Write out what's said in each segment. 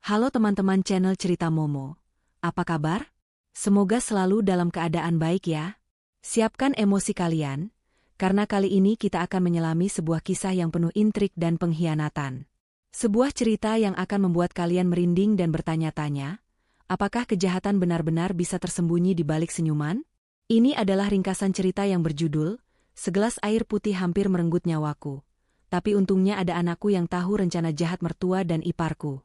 Halo teman-teman channel Cerita Momo. Apa kabar? Semoga selalu dalam keadaan baik ya. Siapkan emosi kalian, karena kali ini kita akan menyelami sebuah kisah yang penuh intrik dan pengkhianatan. Sebuah cerita yang akan membuat kalian merinding dan bertanya-tanya, apakah kejahatan benar-benar bisa tersembunyi di balik senyuman? Ini adalah ringkasan cerita yang berjudul, Segelas Air Putih Hampir Merenggut Nyawaku. Tapi untungnya ada anakku yang tahu rencana jahat mertua dan iparku.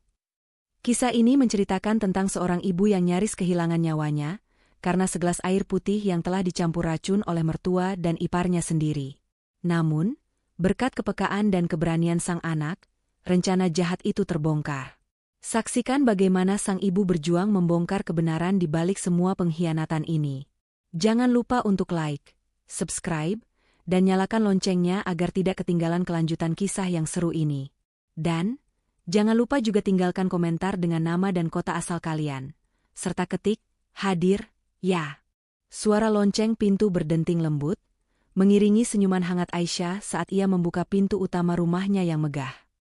Kisah ini menceritakan tentang seorang ibu yang nyaris kehilangan nyawanya, karena segelas air putih yang telah dicampur racun oleh mertua dan iparnya sendiri. Namun, berkat kepekaan dan keberanian sang anak, rencana jahat itu terbongkar. Saksikan bagaimana sang ibu berjuang membongkar kebenaran di balik semua pengkhianatan ini. Jangan lupa untuk like, subscribe, dan nyalakan loncengnya agar tidak ketinggalan kelanjutan kisah yang seru ini. Dan, jangan lupa juga tinggalkan komentar dengan nama dan kota asal kalian. Serta ketik, hadir, ya. Suara lonceng pintu berdenting lembut, mengiringi senyuman hangat Aisyah saat ia membuka pintu utama rumahnya yang megah.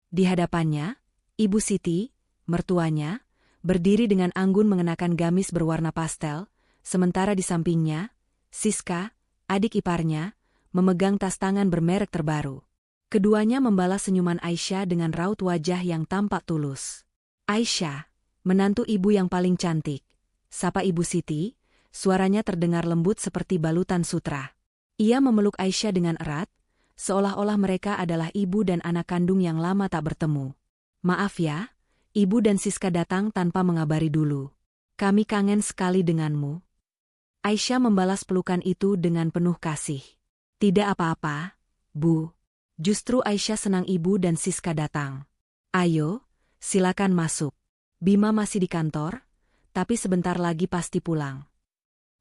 Di hadapannya, Ibu Siti, mertuanya, berdiri dengan anggun mengenakan gamis berwarna pastel, sementara di sampingnya, Siska, adik iparnya, memegang tas tangan bermerek terbaru. Keduanya membalas senyuman Aisyah dengan raut wajah yang tampak tulus. Aisyah, menantu ibu yang paling cantik, sapa Ibu Siti, suaranya terdengar lembut seperti balutan sutra. Ia memeluk Aisyah dengan erat, seolah-olah mereka adalah ibu dan anak kandung yang lama tak bertemu. Maaf ya, ibu dan Siska datang tanpa mengabari dulu. Kami kangen sekali denganmu. Aisyah membalas pelukan itu dengan penuh kasih. Tidak apa-apa, Bu. Justru Aisyah senang ibu dan Siska datang. Ayo, silakan masuk. Bima masih di kantor, tapi sebentar lagi pasti pulang.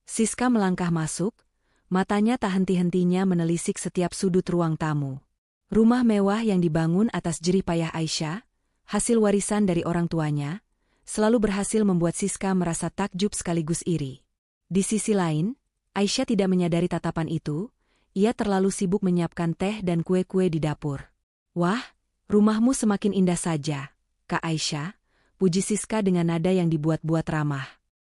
Siska melangkah masuk, matanya tak henti-hentinya menelisik setiap sudut ruang tamu. Rumah mewah yang dibangun atas jerih payah Aisyah, hasil warisan dari orang tuanya, selalu berhasil membuat Siska merasa takjub sekaligus iri. Di sisi lain, Aisyah tidak menyadari tatapan itu. Ia terlalu sibuk menyiapkan teh dan kue-kue di dapur. Wah, rumahmu semakin indah saja, Kak Aisyah, puji Siska dengan nada yang dibuat-buat ramah.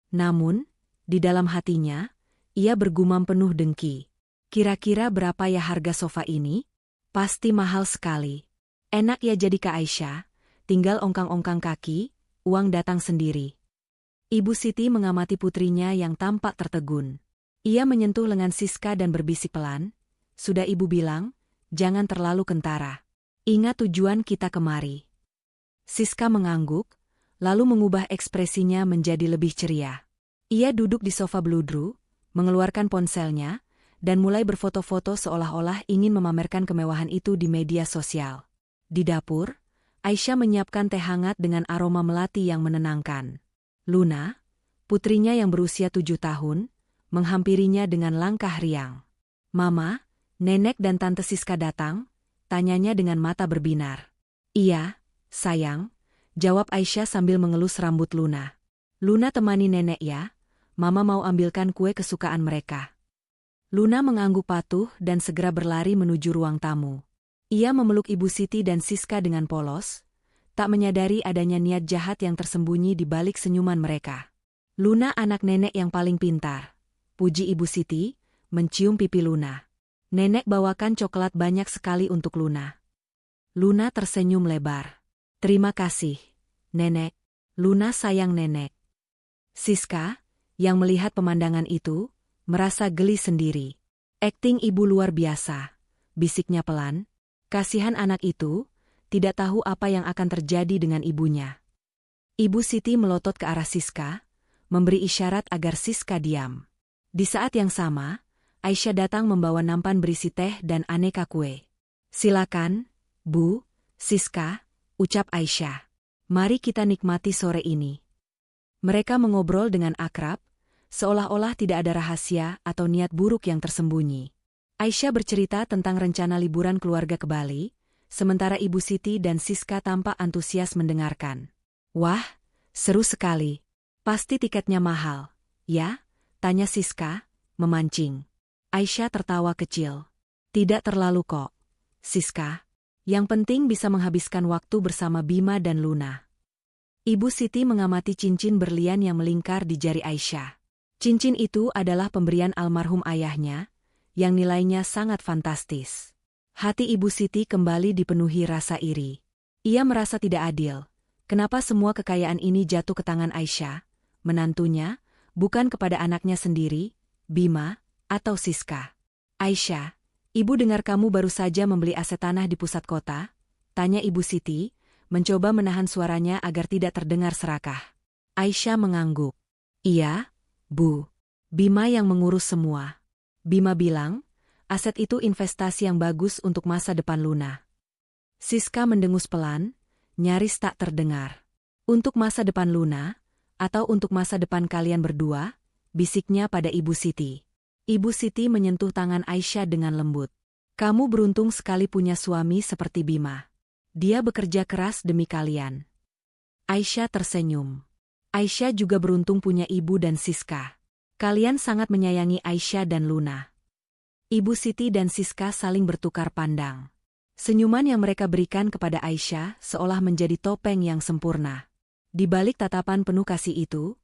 Namun, di dalam hatinya, ia bergumam penuh dengki. Kira-kira berapa ya harga sofa ini? Pasti mahal sekali. Enak ya jadi Kak Aisyah, tinggal ongkang-ongkang kaki, uang datang sendiri. Ibu Siti mengamati putrinya yang tampak tertegun. Ia menyentuh lengan Siska dan berbisik pelan, sudah ibu bilang, jangan terlalu kentara. Ingat tujuan kita kemari. Siska mengangguk, lalu mengubah ekspresinya menjadi lebih ceria. Ia duduk di sofa beludru, mengeluarkan ponselnya, dan mulai berfoto-foto seolah-olah ingin memamerkan kemewahan itu di media sosial. Di dapur, Aisyah menyiapkan teh hangat dengan aroma melati yang menenangkan. Luna, putrinya yang berusia 7 tahun, menghampirinya dengan langkah riang. Mama, Nenek dan Tante Siska datang, tanyanya dengan mata berbinar. Iya, sayang, jawab Aisyah sambil mengelus rambut Luna. Luna temani nenek ya, Mama mau ambilkan kue kesukaan mereka. Luna mengangguk patuh dan segera berlari menuju ruang tamu. Ia memeluk Ibu Siti dan Siska dengan polos, tak menyadari adanya niat jahat yang tersembunyi di balik senyuman mereka. Luna anak nenek yang paling pintar, puji Ibu Siti, mencium pipi Luna. Nenek bawakan coklat banyak sekali untuk Luna. Luna tersenyum lebar. Terima kasih, Nenek. Luna sayang Nenek. Siska, yang melihat pemandangan itu, merasa geli sendiri. Akting ibu luar biasa, bisiknya pelan. Kasihan anak itu, tidak tahu apa yang akan terjadi dengan ibunya. Ibu Siti melotot ke arah Siska, memberi isyarat agar Siska diam. Di saat yang sama, Aisyah datang membawa nampan berisi teh dan aneka kue. Silakan, Bu, Siska, ucap Aisyah. Mari kita nikmati sore ini. Mereka mengobrol dengan akrab, seolah-olah tidak ada rahasia atau niat buruk yang tersembunyi. Aisyah bercerita tentang rencana liburan keluarga ke Bali, sementara Ibu Siti dan Siska tampak antusias mendengarkan. Wah, seru sekali. Pasti tiketnya mahal, ya? Tanya Siska, memancing. Aisyah tertawa kecil. Tidak terlalu kok, Siska. Yang penting bisa menghabiskan waktu bersama Bima dan Luna. Ibu Siti mengamati cincin berlian yang melingkar di jari Aisyah. Cincin itu adalah pemberian almarhum ayahnya, yang nilainya sangat fantastis. Hati Ibu Siti kembali dipenuhi rasa iri. Ia merasa tidak adil. Kenapa semua kekayaan ini jatuh ke tangan Aisyah, menantunya, bukan kepada anaknya sendiri, Bima, atau Siska? Aisyah, ibu dengar kamu baru saja membeli aset tanah di pusat kota? Tanya Ibu Siti, mencoba menahan suaranya agar tidak terdengar serakah. Aisyah mengangguk. Iya, Bu. Bima yang mengurus semua. Bima bilang, aset itu investasi yang bagus untuk masa depan Luna. Siska mendengus pelan, nyaris tak terdengar. Untuk masa depan Luna, atau untuk masa depan kalian berdua, bisiknya pada Ibu Siti. Ibu Siti menyentuh tangan Aisyah dengan lembut. Kamu beruntung sekali punya suami seperti Bima. Dia bekerja keras demi kalian. Aisyah tersenyum. Aisyah juga beruntung punya ibu dan Siska. Kalian sangat menyayangi Aisyah dan Luna. Ibu Siti dan Siska saling bertukar pandang. Senyuman yang mereka berikan kepada Aisyah seolah menjadi topeng yang sempurna. Di balik tatapan penuh kasih itu,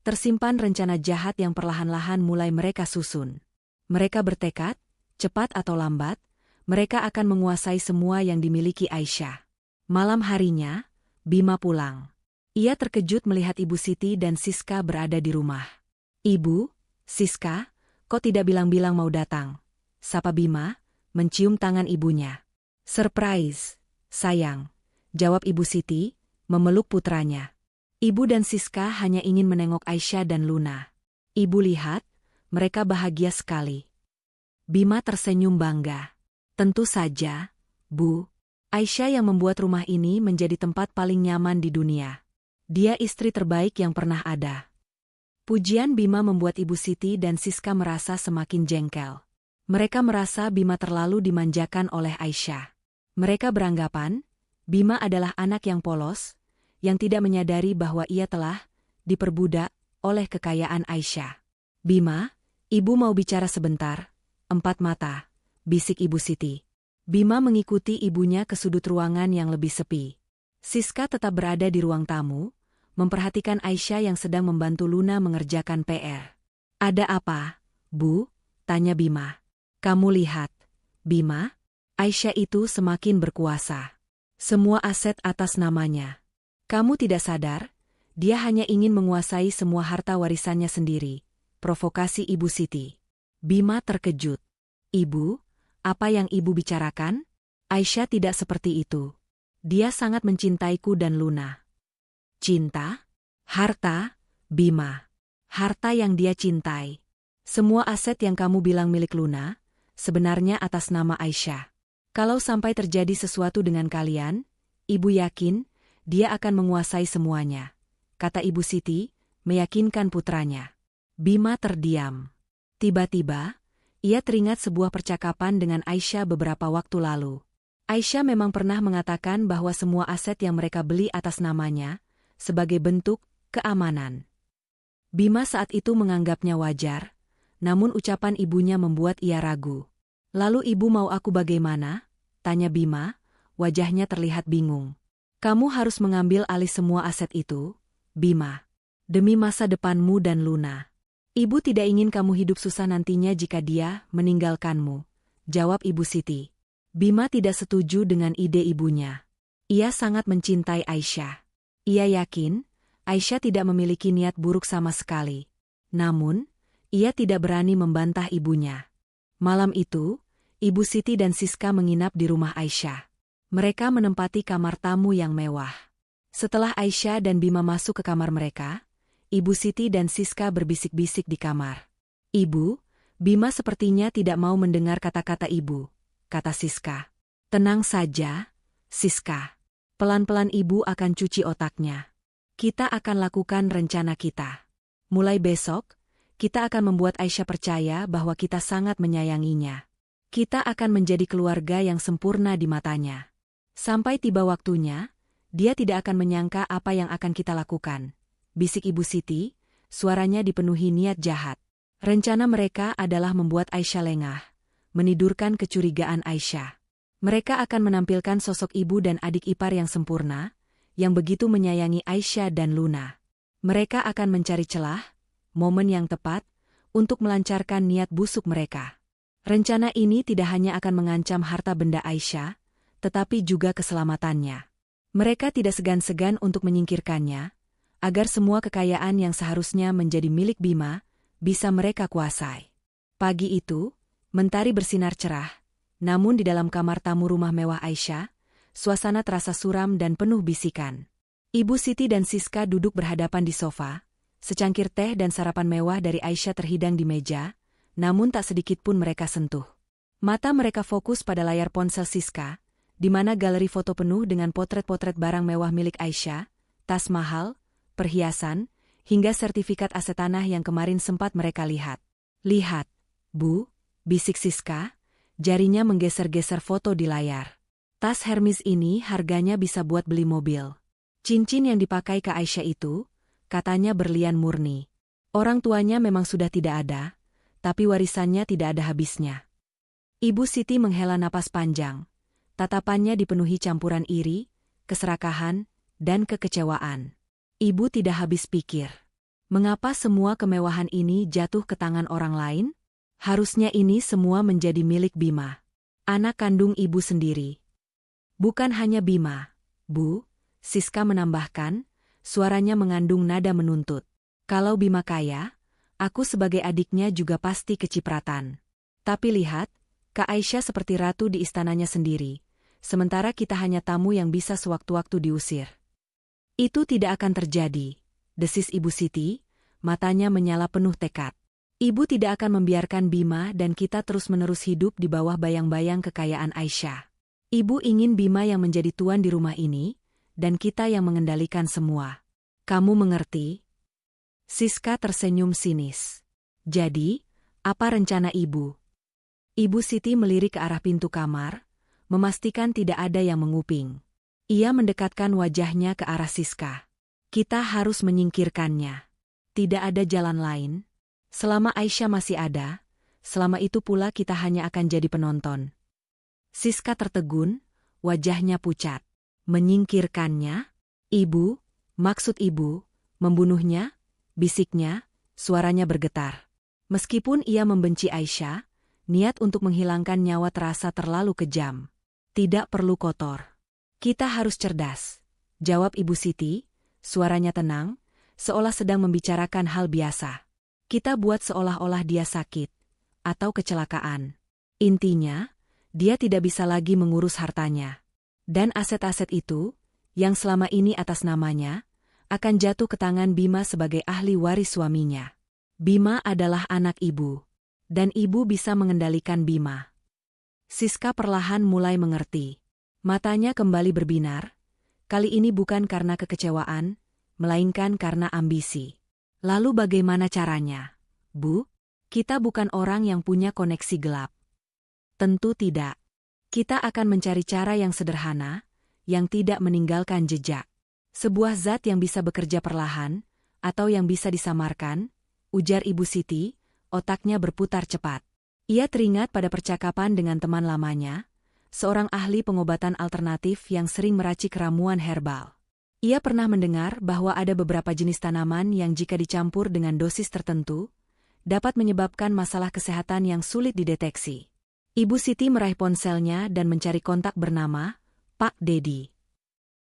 tersimpan rencana jahat yang perlahan-lahan mulai mereka susun. Mereka bertekad, cepat atau lambat, mereka akan menguasai semua yang dimiliki Aisyah. Malam harinya, Bima pulang. Ia terkejut melihat Ibu Siti dan Siska berada di rumah. Ibu, Siska, kok tidak bilang-bilang mau datang? Sapa Bima, mencium tangan ibunya. Surprise, sayang, jawab Ibu Siti, memeluk putranya. Ibu dan Siska hanya ingin menengok Aisyah dan Luna. Ibu lihat, mereka bahagia sekali. Bima tersenyum bangga. Tentu saja, Bu. Aisyah yang membuat rumah ini menjadi tempat paling nyaman di dunia. Dia istri terbaik yang pernah ada. Pujian Bima membuat Ibu Siti dan Siska merasa semakin jengkel. Mereka merasa Bima terlalu dimanjakan oleh Aisyah. Mereka beranggapan, Bima adalah anak yang polos, yang tidak menyadari bahwa ia telah diperbudak oleh kekayaan Aisyah. Bima, ibu mau bicara sebentar. 4 mata, bisik Ibu Siti. Bima mengikuti ibunya ke sudut ruangan yang lebih sepi. Siska tetap berada di ruang tamu, memperhatikan Aisyah yang sedang membantu Luna mengerjakan PR. Ada apa, Bu? Tanya Bima. Kamu lihat, Bima, Aisyah itu semakin berkuasa. Semua aset atas namanya. Kamu tidak sadar, dia hanya ingin menguasai semua harta warisannya sendiri. Provokasi Ibu Siti. Bima terkejut. Ibu, apa yang ibu bicarakan? Aisyah tidak seperti itu. Dia sangat mencintaiku dan Luna. Cinta? Harta? Bima. Harta yang dia cintai. Semua aset yang kamu bilang milik Luna, sebenarnya atas nama Aisyah. Kalau sampai terjadi sesuatu dengan kalian, ibu yakin, dia akan menguasai semuanya. Kata Ibu Siti, meyakinkan putranya. Bima terdiam. Tiba-tiba, ia teringat sebuah percakapan dengan Aisyah beberapa waktu lalu. Aisyah memang pernah mengatakan bahwa semua aset yang mereka beli atas namanya, sebagai bentuk keamanan. Bima saat itu menganggapnya wajar, namun ucapan ibunya membuat ia ragu. Lalu ibu mau aku bagaimana? Tanya Bima, wajahnya terlihat bingung. Kamu harus mengambil alih semua aset itu, Bima. Demi masa depanmu dan Luna. Ibu tidak ingin kamu hidup susah nantinya jika dia meninggalkanmu, jawab Ibu Siti. Bima tidak setuju dengan ide ibunya. Ia sangat mencintai Aisyah. Ia yakin, Aisyah tidak memiliki niat buruk sama sekali. Namun, ia tidak berani membantah ibunya. Malam itu, Ibu Siti dan Siska menginap di rumah Aisyah. Mereka menempati kamar tamu yang mewah. Setelah Aisyah dan Bima masuk ke kamar mereka, Ibu Siti dan Siska berbisik-bisik di kamar. Ibu, Bima sepertinya tidak mau mendengar kata-kata ibu, kata Siska. Tenang saja, Siska. Pelan-pelan ibu akan cuci otaknya. Kita akan lakukan rencana kita. Mulai besok, kita akan membuat Aisyah percaya bahwa kita sangat menyayanginya. Kita akan menjadi keluarga yang sempurna di matanya. Sampai tiba waktunya, dia tidak akan menyangka apa yang akan kita lakukan. Bisik Ibu Siti, suaranya dipenuhi niat jahat. Rencana mereka adalah membuat Aisyah lengah, menidurkan kecurigaan Aisyah. Mereka akan menampilkan sosok ibu dan adik ipar yang sempurna, yang begitu menyayangi Aisyah dan Luna. Mereka akan mencari celah, momen yang tepat, untuk melancarkan niat busuk mereka. Rencana ini tidak hanya akan mengancam harta benda Aisyah, tetapi juga keselamatannya. Mereka tidak segan-segan untuk menyingkirkannya, agar semua kekayaan yang seharusnya menjadi milik Bima, bisa mereka kuasai. Pagi itu, mentari bersinar cerah, namun di dalam kamar tamu rumah mewah Aisyah, suasana terasa suram dan penuh bisikan. Ibu Siti dan Siska duduk berhadapan di sofa, secangkir teh dan sarapan mewah dari Aisyah terhidang di meja, namun tak sedikit pun mereka sentuh. Mata mereka fokus pada layar ponsel Siska, di mana galeri foto penuh dengan potret-potret barang mewah milik Aisyah, tas mahal, perhiasan, hingga sertifikat aset tanah yang kemarin sempat mereka lihat. "Lihat, Bu," bisik Siska, jarinya menggeser-geser foto di layar. "Tas Hermes ini harganya bisa buat beli mobil." Cincin yang dipakai ke Aisyah itu, katanya berlian murni. Orang tuanya memang sudah tidak ada, tapi warisannya tidak ada habisnya. Ibu Siti menghela napas panjang. Tatapannya dipenuhi campuran iri, keserakahan, dan kekecewaan. Ibu tidak habis pikir. Mengapa semua kemewahan ini jatuh ke tangan orang lain? Harusnya ini semua menjadi milik Bima, anak kandung ibu sendiri. Bukan hanya Bima, Bu, Siska menambahkan, suaranya mengandung nada menuntut. Kalau Bima kaya, aku sebagai adiknya juga pasti kecipratan. Tapi lihat, Kak Aisyah seperti ratu di istananya sendiri, sementara kita hanya tamu yang bisa sewaktu-waktu diusir. Itu tidak akan terjadi, desis Ibu Siti, matanya menyala penuh tekad. Ibu tidak akan membiarkan Bima dan kita terus-menerus hidup di bawah bayang-bayang kekayaan Aisyah. Ibu ingin Bima yang menjadi tuan di rumah ini, dan kita yang mengendalikan semua. Kamu mengerti? Siska tersenyum sinis. Jadi, apa rencana Ibu? Ibu Siti melirik ke arah pintu kamar, memastikan tidak ada yang menguping. Ia mendekatkan wajahnya ke arah Siska. Kita harus menyingkirkannya. Tidak ada jalan lain. Selama Aisyah masih ada, selama itu pula kita hanya akan jadi penonton. Siska tertegun, wajahnya pucat. Menyingkirkannya? Ibu, maksud Ibu, membunuhnya? Bisiknya, suaranya bergetar. Meskipun ia membenci Aisyah, niat untuk menghilangkan nyawa terasa terlalu kejam. Tidak perlu kotor. Kita harus cerdas, jawab Ibu Siti, suaranya tenang, seolah sedang membicarakan hal biasa. Kita buat seolah-olah dia sakit, atau kecelakaan. Intinya, dia tidak bisa lagi mengurus hartanya. Dan aset-aset itu, yang selama ini atas namanya, akan jatuh ke tangan Bima sebagai ahli waris suaminya. Bima adalah anak Ibu, dan Ibu bisa mengendalikan Bima. Siska perlahan mulai mengerti. Matanya kembali berbinar, kali ini bukan karena kekecewaan, melainkan karena ambisi. Lalu bagaimana caranya, Bu? Kita bukan orang yang punya koneksi gelap. Tentu tidak. Kita akan mencari cara yang sederhana, yang tidak meninggalkan jejak. Sebuah zat yang bisa bekerja perlahan, atau yang bisa disamarkan, ujar Ibu Siti, otaknya berputar cepat. Ia teringat pada percakapan dengan teman lamanya, seorang ahli pengobatan alternatif yang sering meracik ramuan herbal. Ia pernah mendengar bahwa ada beberapa jenis tanaman yang jika dicampur dengan dosis tertentu, dapat menyebabkan masalah kesehatan yang sulit dideteksi. Ibu Siti meraih ponselnya dan mencari kontak bernama Pak Dedi.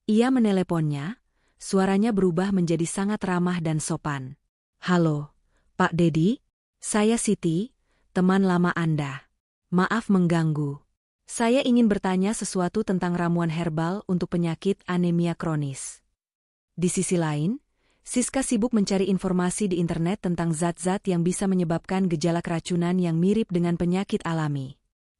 Ia meneleponnya, suaranya berubah menjadi sangat ramah dan sopan. "Halo, Pak Dedi, saya Siti, teman lama Anda. Maaf mengganggu. Saya ingin bertanya sesuatu tentang ramuan herbal untuk penyakit anemia kronis." Di sisi lain, Siska sibuk mencari informasi di internet tentang zat-zat yang bisa menyebabkan gejala keracunan yang mirip dengan penyakit alami.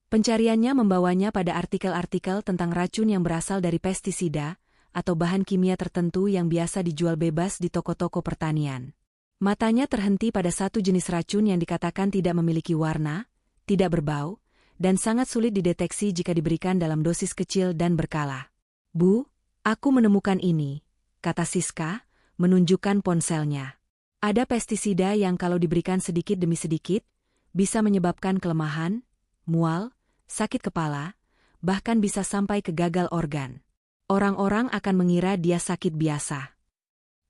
Pencariannya membawanya pada artikel-artikel tentang racun yang berasal dari pestisida atau bahan kimia tertentu yang biasa dijual bebas di toko-toko pertanian. Matanya terhenti pada satu jenis racun yang dikatakan tidak memiliki warna, tidak berbau, dan sangat sulit dideteksi jika diberikan dalam dosis kecil dan berkala. "Bu, aku menemukan ini," kata Siska, menunjukkan ponselnya. "Ada pestisida yang kalau diberikan sedikit demi sedikit, bisa menyebabkan kelemahan, mual, sakit kepala, bahkan bisa sampai ke gagal organ. Orang-orang akan mengira dia sakit biasa.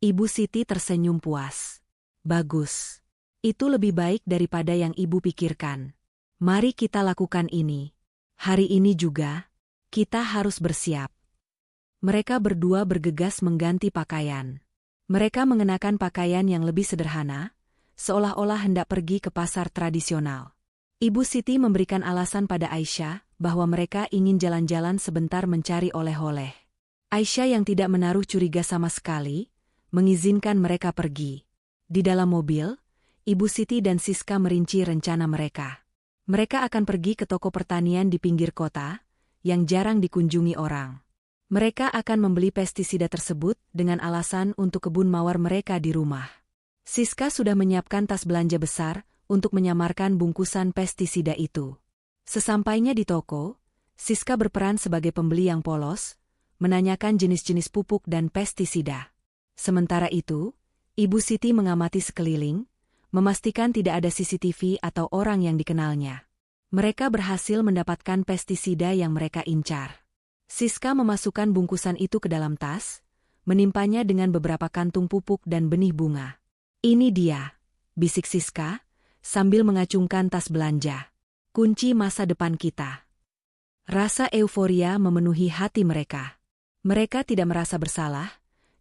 Ibu Siti tersenyum puas. Bagus. Itu lebih baik daripada yang ibu pikirkan. Mari kita lakukan ini. Hari ini juga, kita harus bersiap. Mereka berdua bergegas mengganti pakaian. Mereka mengenakan pakaian yang lebih sederhana, seolah-olah hendak pergi ke pasar tradisional. Ibu Siti memberikan alasan pada Aisyah bahwa mereka ingin jalan-jalan sebentar mencari oleh-oleh. Aisyah yang tidak menaruh curiga sama sekali, mengizinkan mereka pergi. Di dalam mobil, Ibu Siti dan Siska merinci rencana mereka. Mereka akan pergi ke toko pertanian di pinggir kota, yang jarang dikunjungi orang. Mereka akan membeli pestisida tersebut dengan alasan untuk kebun mawar mereka di rumah. Siska sudah menyiapkan tas belanja besar untuk menyamarkan bungkusan pestisida itu. Sesampainya di toko, Siska berperan sebagai pembeli yang polos, menanyakan jenis-jenis pupuk dan pestisida. Sementara itu, Ibu Siti mengamati sekeliling, memastikan tidak ada CCTV atau orang yang dikenalnya. Mereka berhasil mendapatkan pestisida yang mereka incar. Siska memasukkan bungkusan itu ke dalam tas, menimpanya dengan beberapa kantung pupuk dan benih bunga. "Ini dia," bisik Siska, sambil mengacungkan tas belanja. "Kunci masa depan kita." Rasa euforia memenuhi hati mereka. Mereka tidak merasa bersalah,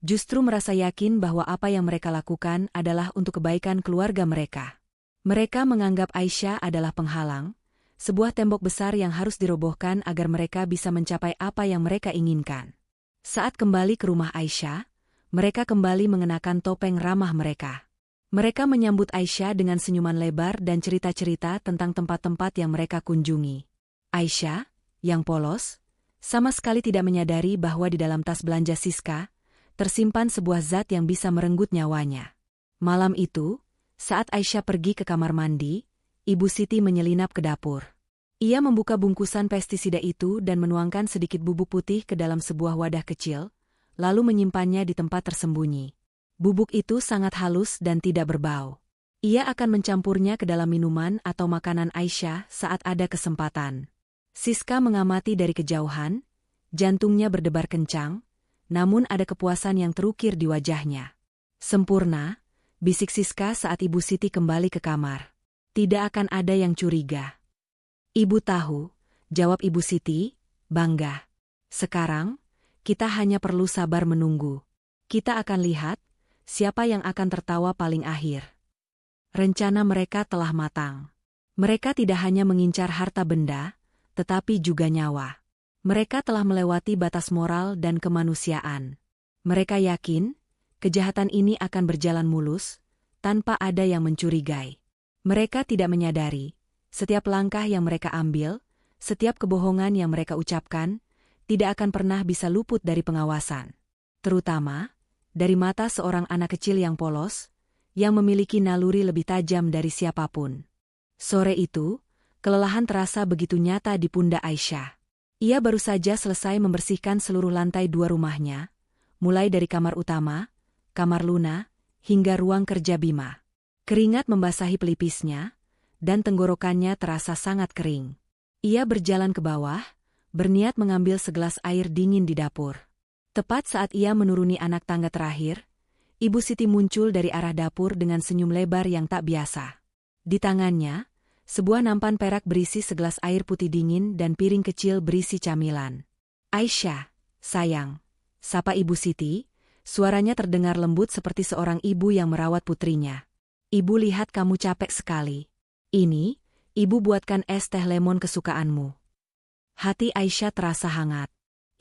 justru merasa yakin bahwa apa yang mereka lakukan adalah untuk kebaikan keluarga mereka. Mereka menganggap Aisyah adalah penghalang, sebuah tembok besar yang harus dirobohkan agar mereka bisa mencapai apa yang mereka inginkan. Saat kembali ke rumah Aisyah, mereka kembali mengenakan topeng ramah mereka. Mereka menyambut Aisyah dengan senyuman lebar dan cerita-cerita tentang tempat-tempat yang mereka kunjungi. Aisyah, yang polos, sama sekali tidak menyadari bahwa di dalam tas belanja Siska tersimpan sebuah zat yang bisa merenggut nyawanya. Malam itu, saat Aisyah pergi ke kamar mandi, Ibu Siti menyelinap ke dapur. Ia membuka bungkusan pestisida itu dan menuangkan sedikit bubuk putih ke dalam sebuah wadah kecil, lalu menyimpannya di tempat tersembunyi. Bubuk itu sangat halus dan tidak berbau. Ia akan mencampurnya ke dalam minuman atau makanan Aisyah saat ada kesempatan. Siska mengamati dari kejauhan, jantungnya berdebar kencang, namun ada kepuasan yang terukir di wajahnya. "Sempurna," bisik Siska saat Ibu Siti kembali ke kamar. "Tidak akan ada yang curiga." "Ibu tahu," jawab Ibu Siti, bangga. "Sekarang, kita hanya perlu sabar menunggu. Kita akan lihat, siapa yang akan tertawa paling akhir." Rencana mereka telah matang. Mereka tidak hanya mengincar harta benda, tetapi juga nyawa. Mereka telah melewati batas moral dan kemanusiaan. Mereka yakin, kejahatan ini akan berjalan mulus, tanpa ada yang mencurigai. Mereka tidak menyadari, setiap langkah yang mereka ambil, setiap kebohongan yang mereka ucapkan, tidak akan pernah bisa luput dari pengawasan. Terutama, dari mata seorang anak kecil yang polos, yang memiliki naluri lebih tajam dari siapapun. Sore itu, kelelahan terasa begitu nyata di pundak Aisyah. Ia baru saja selesai membersihkan seluruh lantai 2 rumahnya, mulai dari kamar utama, kamar Luna, hingga ruang kerja Bima. Keringat membasahi pelipisnya, dan tenggorokannya terasa sangat kering. Ia berjalan ke bawah, berniat mengambil segelas air dingin di dapur. Tepat saat ia menuruni anak tangga terakhir, Ibu Siti muncul dari arah dapur dengan senyum lebar yang tak biasa. Di tangannya, sebuah nampan perak berisi segelas air putih dingin dan piring kecil berisi camilan. "Aisyah, sayang," sapa Ibu Siti, suaranya terdengar lembut seperti seorang ibu yang merawat putrinya. "Ibu lihat kamu capek sekali. Ini, Ibu buatkan es teh lemon kesukaanmu." Hati Aisyah terasa hangat.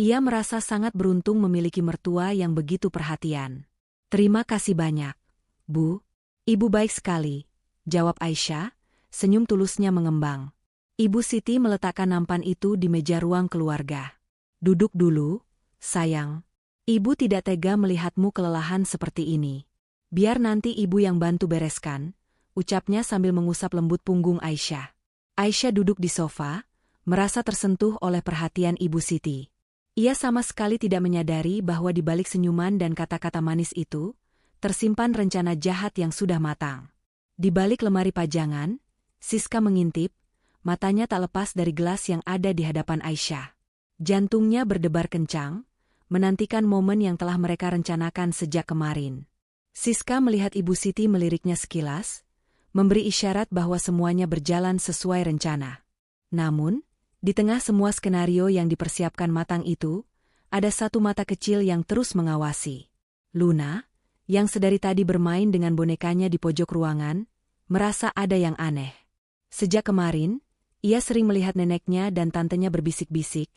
Ia merasa sangat beruntung memiliki mertua yang begitu perhatian. "Terima kasih banyak, Bu." "Ibu baik sekali," jawab Aisyah, senyum tulusnya mengembang. Ibu Siti meletakkan nampan itu di meja ruang keluarga. "Duduk dulu, sayang. Ibu tidak tega melihatmu kelelahan seperti ini. Biar nanti ibu yang bantu bereskan," ucapnya sambil mengusap lembut punggung Aisyah. Aisyah duduk di sofa, merasa tersentuh oleh perhatian Ibu Siti. Ia sama sekali tidak menyadari bahwa di balik senyuman dan kata-kata manis itu, tersimpan rencana jahat yang sudah matang. Di balik lemari pajangan, Siska mengintip, matanya tak lepas dari gelas yang ada di hadapan Aisyah. Jantungnya berdebar kencang, menantikan momen yang telah mereka rencanakan sejak kemarin. Siska melihat Ibu Siti meliriknya sekilas, memberi isyarat bahwa semuanya berjalan sesuai rencana. Namun, di tengah semua skenario yang dipersiapkan matang itu, ada satu mata kecil yang terus mengawasi. Luna, yang sedari tadi bermain dengan bonekanya di pojok ruangan, merasa ada yang aneh. Sejak kemarin, ia sering melihat neneknya dan tantenya berbisik-bisik,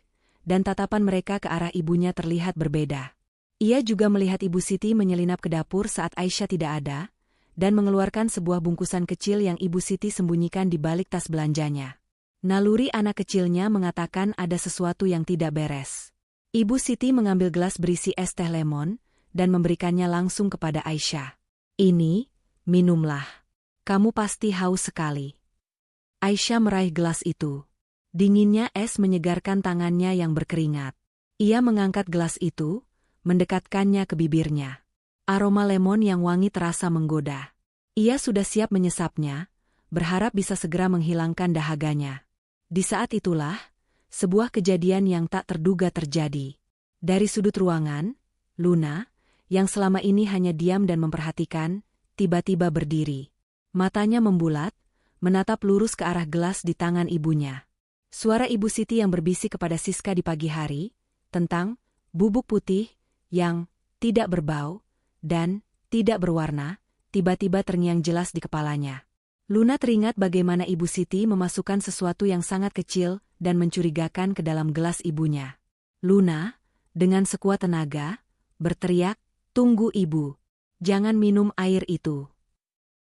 dan tatapan mereka ke arah ibunya terlihat berbeda. Ia juga melihat Ibu Siti menyelinap ke dapur saat Aisyah tidak ada, dan mengeluarkan sebuah bungkusan kecil yang Ibu Siti sembunyikan di balik tas belanjanya. Naluri anak kecilnya mengatakan ada sesuatu yang tidak beres. Ibu Siti mengambil gelas berisi es teh lemon, dan memberikannya langsung kepada Aisyah. Ini, minumlah. Kamu pasti haus sekali. Aisyah meraih gelas itu. Dinginnya es menyegarkan tangannya yang berkeringat. Ia mengangkat gelas itu, mendekatkannya ke bibirnya. Aroma lemon yang wangi terasa menggoda. Ia sudah siap menyesapnya, berharap bisa segera menghilangkan dahaganya. Di saat itulah, sebuah kejadian yang tak terduga terjadi. Dari sudut ruangan, Luna, yang selama ini hanya diam dan memperhatikan, tiba-tiba berdiri. Matanya membulat, menatap lurus ke arah gelas di tangan ibunya. Suara Ibu Siti yang berbisik kepada Siska di pagi hari, tentang bubuk putih yang tidak berbau dan tidak berwarna, tiba-tiba terngiang jelas di kepalanya. Luna teringat bagaimana Ibu Siti memasukkan sesuatu yang sangat kecil dan mencurigakan ke dalam gelas ibunya. Luna, dengan sekuat tenaga, berteriak, "Tunggu Ibu, jangan minum air itu."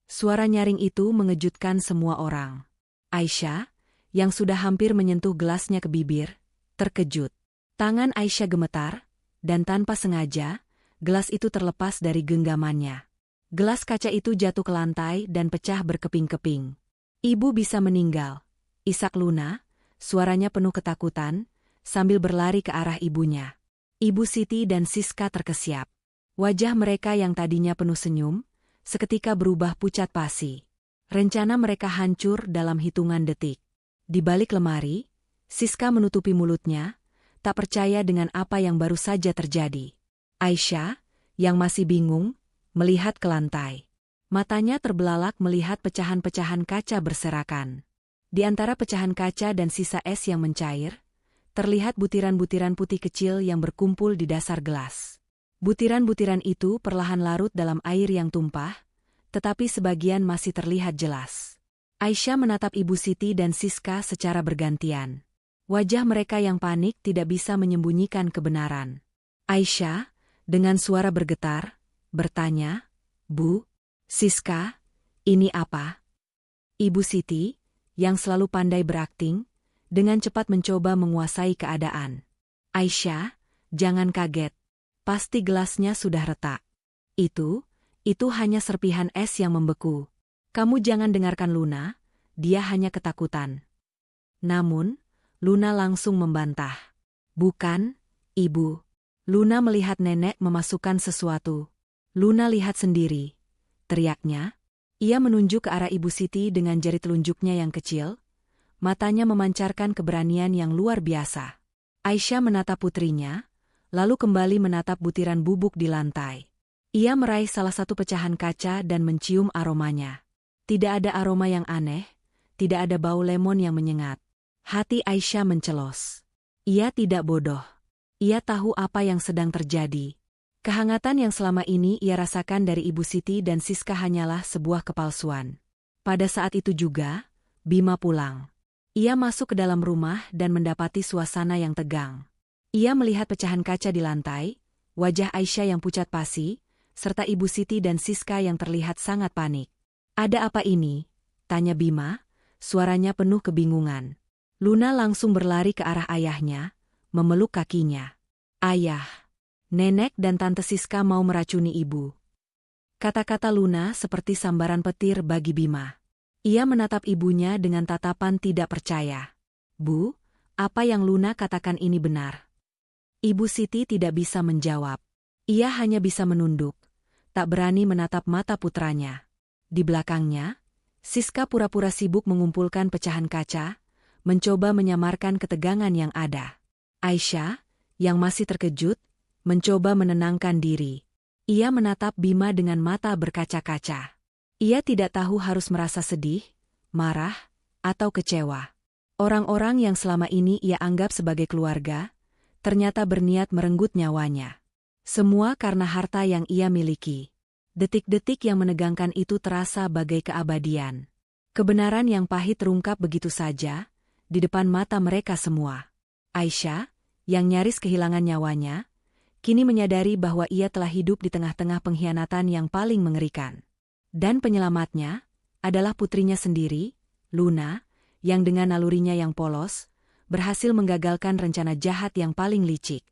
Suara nyaring itu mengejutkan semua orang. Aisyah, yang sudah hampir menyentuh gelasnya ke bibir, terkejut. Tangan Aisyah gemetar, dan tanpa sengaja, gelas itu terlepas dari genggamannya. Gelas kaca itu jatuh ke lantai dan pecah berkeping-keping. "Ibu bisa meninggal," isak Luna, suaranya penuh ketakutan, sambil berlari ke arah ibunya. Ibu Siti dan Siska terkesiap. Wajah mereka yang tadinya penuh senyum, seketika berubah pucat pasi. Rencana mereka hancur dalam hitungan detik. Di balik lemari, Siska menutupi mulutnya, tak percaya dengan apa yang baru saja terjadi. Aisyah, yang masih bingung, melihat ke lantai. Matanya terbelalak melihat pecahan-pecahan kaca berserakan. Di antara pecahan kaca dan sisa es yang mencair, terlihat butiran-butiran putih kecil yang berkumpul di dasar gelas. Butiran-butiran itu perlahan larut dalam air yang tumpah, tetapi sebagian masih terlihat jelas. Aisyah menatap Ibu Siti dan Siska secara bergantian. Wajah mereka yang panik tidak bisa menyembunyikan kebenaran. Aisyah, dengan suara bergetar, bertanya, "Bu, Siska, ini apa?" Ibu Siti, yang selalu pandai berakting, dengan cepat mencoba menguasai keadaan. "Aisyah, jangan kaget. Pasti gelasnya sudah retak. Itu hanya serpihan es yang membeku. Kamu jangan dengarkan Luna, dia hanya ketakutan." Namun, Luna langsung membantah. "Bukan, Ibu." Luna melihat nenek memasukkan sesuatu. "Luna lihat sendiri," teriaknya. Ia menunjuk ke arah Ibu Siti dengan jari telunjuknya yang kecil, matanya memancarkan keberanian yang luar biasa. Aisyah menatap putrinya, lalu kembali menatap butiran bubuk di lantai. Ia meraih salah satu pecahan kaca dan mencium aromanya. Tidak ada aroma yang aneh, tidak ada bau lemon yang menyengat. Hati Aisyah mencelos. Ia tidak bodoh. Ia tahu apa yang sedang terjadi. Kehangatan yang selama ini ia rasakan dari Ibu Siti dan Siska hanyalah sebuah kepalsuan. Pada saat itu juga, Bima pulang. Ia masuk ke dalam rumah dan mendapati suasana yang tegang. Ia melihat pecahan kaca di lantai, wajah Aisyah yang pucat pasi, serta Ibu Siti dan Siska yang terlihat sangat panik. "Ada apa ini?" tanya Bima, suaranya penuh kebingungan. Luna langsung berlari ke arah ayahnya, memeluk kakinya. "Ayah, nenek dan tante Siska mau meracuni ibu." Kata-kata Luna seperti sambaran petir bagi Bima. Ia menatap ibunya dengan tatapan tidak percaya. "Bu, apa yang Luna katakan ini benar?" Ibu Siti tidak bisa menjawab. Ia hanya bisa menunduk, tak berani menatap mata putranya. Di belakangnya, Siska pura-pura sibuk mengumpulkan pecahan kaca, mencoba menyamarkan ketegangan yang ada. Aisyah, yang masih terkejut, mencoba menenangkan diri. Ia menatap Bima dengan mata berkaca-kaca. Ia tidak tahu harus merasa sedih, marah, atau kecewa. Orang-orang yang selama ini ia anggap sebagai keluarga, ternyata berniat merenggut nyawanya. Semua karena harta yang ia miliki. Detik-detik yang menegangkan itu terasa bagai keabadian. Kebenaran yang pahit terungkap begitu saja, di depan mata mereka semua. Aisyah, yang nyaris kehilangan nyawanya, kini menyadari bahwa ia telah hidup di tengah-tengah pengkhianatan yang paling mengerikan. Dan penyelamatnya adalah putrinya sendiri, Luna, yang dengan nalurinya yang polos, berhasil menggagalkan rencana jahat yang paling licik.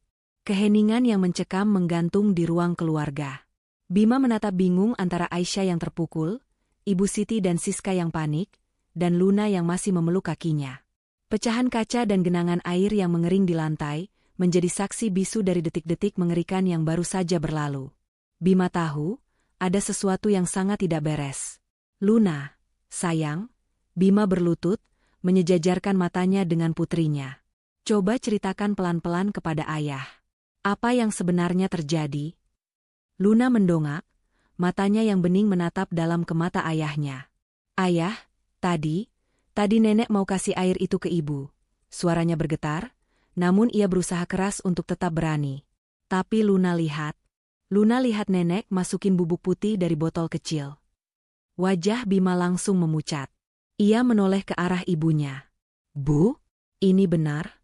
Keheningan yang mencekam menggantung di ruang keluarga. Bima menatap bingung antara Aisyah yang terpukul, Ibu Siti dan Siska yang panik, dan Luna yang masih memeluk kakinya. Pecahan kaca dan genangan air yang mengering di lantai, menjadi saksi bisu dari detik-detik mengerikan yang baru saja berlalu. Bima tahu, ada sesuatu yang sangat tidak beres. Luna, sayang, Bima berlutut, menyejajarkan matanya dengan putrinya. Coba ceritakan pelan-pelan kepada ayah. Apa yang sebenarnya terjadi? Luna mendongak, matanya yang bening menatap dalam ke mata ayahnya. Ayah, tadi nenek mau kasih air itu ke ibu. Suaranya bergetar, namun ia berusaha keras untuk tetap berani. Tapi Luna lihat nenek masukin bubuk putih dari botol kecil. Wajah Bima langsung memucat. Ia menoleh ke arah ibunya. Bu, ini benar?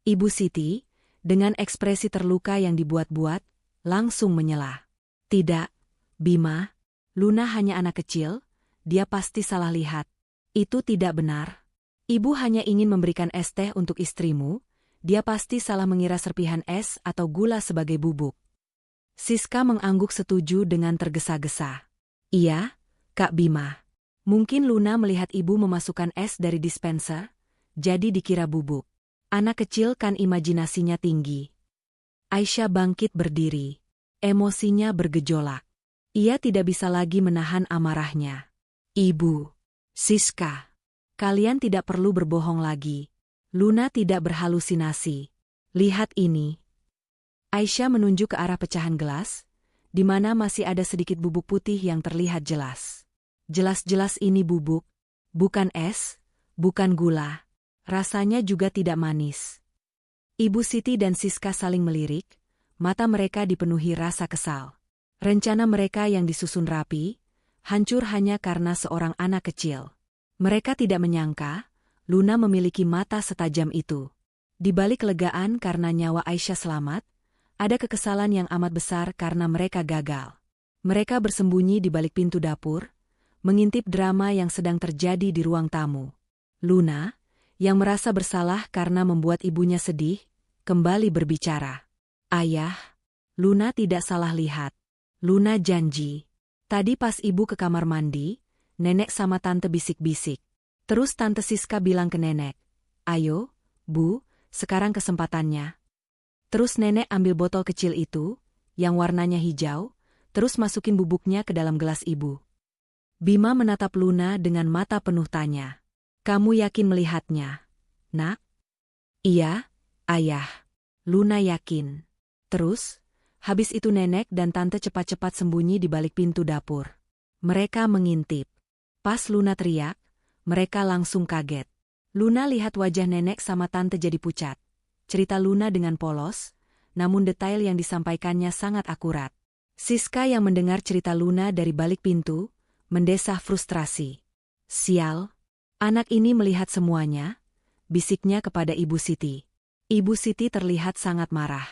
Ibu Siti, dengan ekspresi terluka yang dibuat-buat, langsung menyela. Tidak, Bima, Luna hanya anak kecil, dia pasti salah lihat. Itu tidak benar. Ibu hanya ingin memberikan es teh untuk istrimu, dia pasti salah mengira serpihan es atau gula sebagai bubuk. Siska mengangguk setuju dengan tergesa-gesa. Iya, Kak Bima. Mungkin Luna melihat ibu memasukkan es dari dispenser, jadi dikira bubuk. Anak kecil kan imajinasinya tinggi. Aisyah bangkit berdiri. Emosinya bergejolak. Ia tidak bisa lagi menahan amarahnya. Ibu, Siska, kalian tidak perlu berbohong lagi. Luna tidak berhalusinasi. Lihat ini. Aisyah menunjuk ke arah pecahan gelas, di mana masih ada sedikit bubuk putih yang terlihat jelas. Jelas-jelas ini bubuk, bukan es, bukan gula. Rasanya juga tidak manis. Ibu Siti dan Siska saling melirik, mata mereka dipenuhi rasa kesal. Rencana mereka yang disusun rapi, hancur hanya karena seorang anak kecil. Mereka tidak menyangka, Luna memiliki mata setajam itu. Di balik kelegaan karena nyawa Aisyah selamat, ada kekesalan yang amat besar karena mereka gagal. Mereka bersembunyi di balik pintu dapur, mengintip drama yang sedang terjadi di ruang tamu. Luna, yang merasa bersalah karena membuat ibunya sedih, kembali berbicara. Ayah, Luna tidak salah lihat. Luna janji. Tadi pas ibu ke kamar mandi, nenek sama tante bisik-bisik. Terus tante Siska bilang ke nenek, ayo, Bu, sekarang kesempatannya. Terus nenek ambil botol kecil itu, yang warnanya hijau, terus masukin bubuknya ke dalam gelas ibu. Bima menatap Luna dengan mata penuh tanya. Kamu yakin melihatnya, Nak? Iya, Ayah. Luna yakin. Terus, habis itu nenek dan tante cepat-cepat sembunyi di balik pintu dapur. Mereka mengintip. Pas Luna teriak, mereka langsung kaget. Luna lihat wajah nenek sama tante jadi pucat. Cerita Luna dengan polos, namun detail yang disampaikannya sangat akurat. Siska yang mendengar cerita Luna dari balik pintu, mendesah frustrasi. Sial, anak ini melihat semuanya, bisiknya kepada Ibu Siti. Ibu Siti terlihat sangat marah.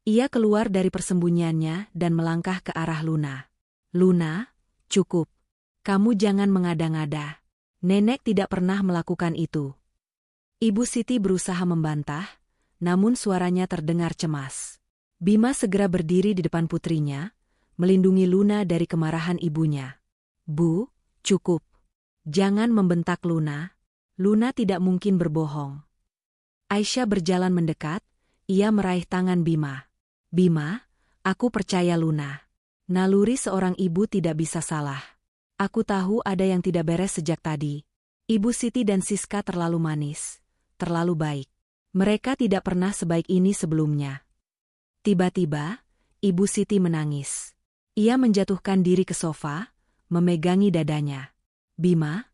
Ia keluar dari persembunyiannya dan melangkah ke arah Luna. Luna, cukup. Kamu jangan mengada-ngada. Nenek tidak pernah melakukan itu. Ibu Siti berusaha membantah, namun suaranya terdengar cemas. Bima segera berdiri di depan putrinya, melindungi Luna dari kemarahan ibunya. Bu, cukup. Jangan membentak Luna. Luna tidak mungkin berbohong. Aisyah berjalan mendekat, ia meraih tangan Bima. Bima, aku percaya Luna. Naluri seorang ibu tidak bisa salah. Aku tahu ada yang tidak beres sejak tadi. Ibu Siti dan Siska terlalu manis, terlalu baik. Mereka tidak pernah sebaik ini sebelumnya. Tiba-tiba, Ibu Siti menangis. Ia menjatuhkan diri ke sofa, memegangi dadanya. Bima,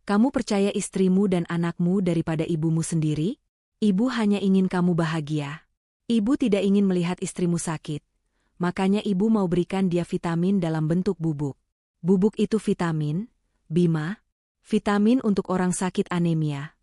kamu percaya istrimu dan anakmu daripada ibumu sendiri? Ibu hanya ingin kamu bahagia. Ibu tidak ingin melihat istrimu sakit. Makanya ibu mau berikan dia vitamin dalam bentuk bubuk. Bubuk itu vitamin, Bima. Vitamin untuk orang sakit anemia.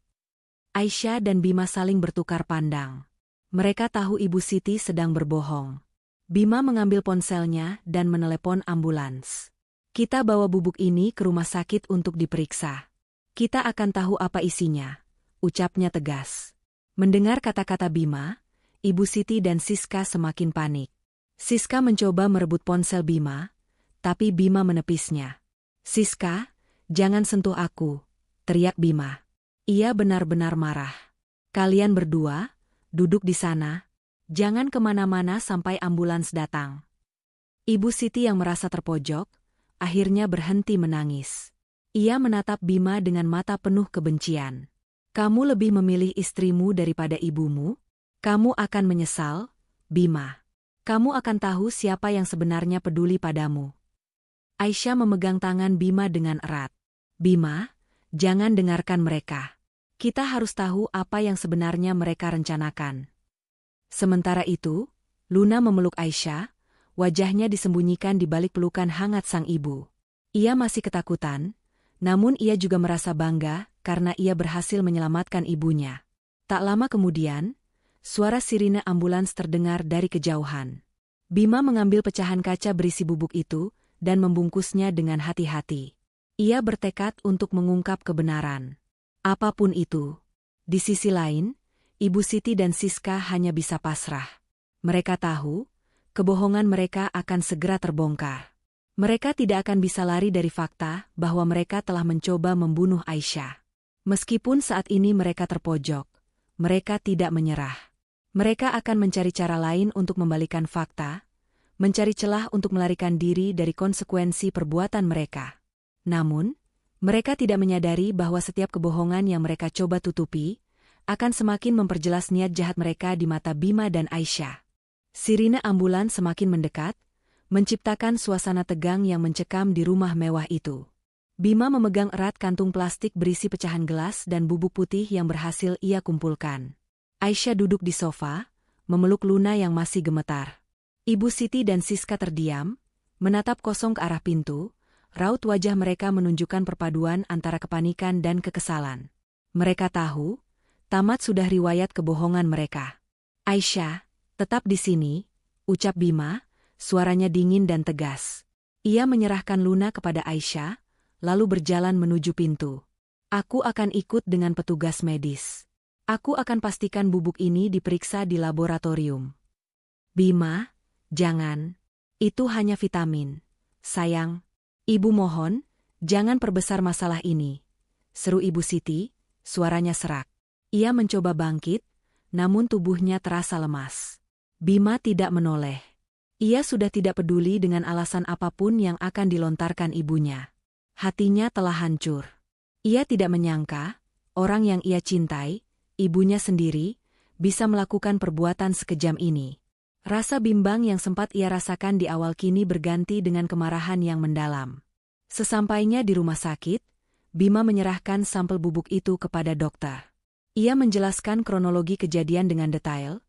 Aisyah dan Bima saling bertukar pandang. Mereka tahu Ibu Siti sedang berbohong. Bima mengambil ponselnya dan menelepon ambulans. Kita bawa bubuk ini ke rumah sakit untuk diperiksa. Kita akan tahu apa isinya, ucapnya tegas. Mendengar kata-kata Bima, Ibu Siti dan Siska semakin panik. Siska mencoba merebut ponsel Bima, tapi Bima menepisnya. Siska, jangan sentuh aku, teriak Bima. Ia benar-benar marah. Kalian berdua, duduk di sana. Jangan kemana-mana sampai ambulans datang. Ibu Siti yang merasa terpojok, akhirnya berhenti menangis. Ia menatap Bima dengan mata penuh kebencian. Kamu lebih memilih istrimu daripada ibumu? Kamu akan menyesal, Bima. Kamu akan tahu siapa yang sebenarnya peduli padamu. Aisyah memegang tangan Bima dengan erat. Bima, jangan dengarkan mereka. Kita harus tahu apa yang sebenarnya mereka rencanakan. Sementara itu, Luna memeluk Aisyah, wajahnya disembunyikan di balik pelukan hangat sang ibu. Ia masih ketakutan, namun ia juga merasa bangga karena ia berhasil menyelamatkan ibunya. Tak lama kemudian, suara sirine ambulans terdengar dari kejauhan. Bima mengambil pecahan kaca berisi bubuk itu dan membungkusnya dengan hati-hati. Ia bertekad untuk mengungkap kebenaran. Apapun itu. Di sisi lain, Ibu Siti dan Siska hanya bisa pasrah. Mereka tahu, kebohongan mereka akan segera terbongkar. Mereka tidak akan bisa lari dari fakta bahwa mereka telah mencoba membunuh Aisyah. Meskipun saat ini mereka terpojok, mereka tidak menyerah. Mereka akan mencari cara lain untuk membalikan fakta, mencari celah untuk melarikan diri dari konsekuensi perbuatan mereka. Namun, mereka tidak menyadari bahwa setiap kebohongan yang mereka coba tutupi akan semakin memperjelas niat jahat mereka di mata Bima dan Aisyah. Sirine ambulans semakin mendekat, menciptakan suasana tegang yang mencekam di rumah mewah itu. Bima memegang erat kantung plastik berisi pecahan gelas dan bubuk putih yang berhasil ia kumpulkan. Aisyah duduk di sofa, memeluk Luna yang masih gemetar. Ibu Siti dan Siska terdiam, menatap kosong ke arah pintu, raut wajah mereka menunjukkan perpaduan antara kepanikan dan kekesalan. Mereka tahu, tamat sudah riwayat kebohongan mereka. Aisyah, tetap di sini, ucap Bima, suaranya dingin dan tegas. Ia menyerahkan Luna kepada Aisyah, lalu berjalan menuju pintu. Aku akan ikut dengan petugas medis. Aku akan pastikan bubuk ini diperiksa di laboratorium. Bima, jangan. Itu hanya vitamin. Sayang, Ibu mohon, jangan perbesar masalah ini. Seru Ibu Siti, suaranya serak. Ia mencoba bangkit, namun tubuhnya terasa lemas. Bima tidak menoleh. Ia sudah tidak peduli dengan alasan apapun yang akan dilontarkan ibunya. Hatinya telah hancur. Ia tidak menyangka, orang yang ia cintai, ibunya sendiri, bisa melakukan perbuatan sekejam ini. Rasa bimbang yang sempat ia rasakan di awal kini berganti dengan kemarahan yang mendalam. Sesampainya di rumah sakit, Bima menyerahkan sampel bubuk itu kepada dokter. Ia menjelaskan kronologi kejadian dengan detail.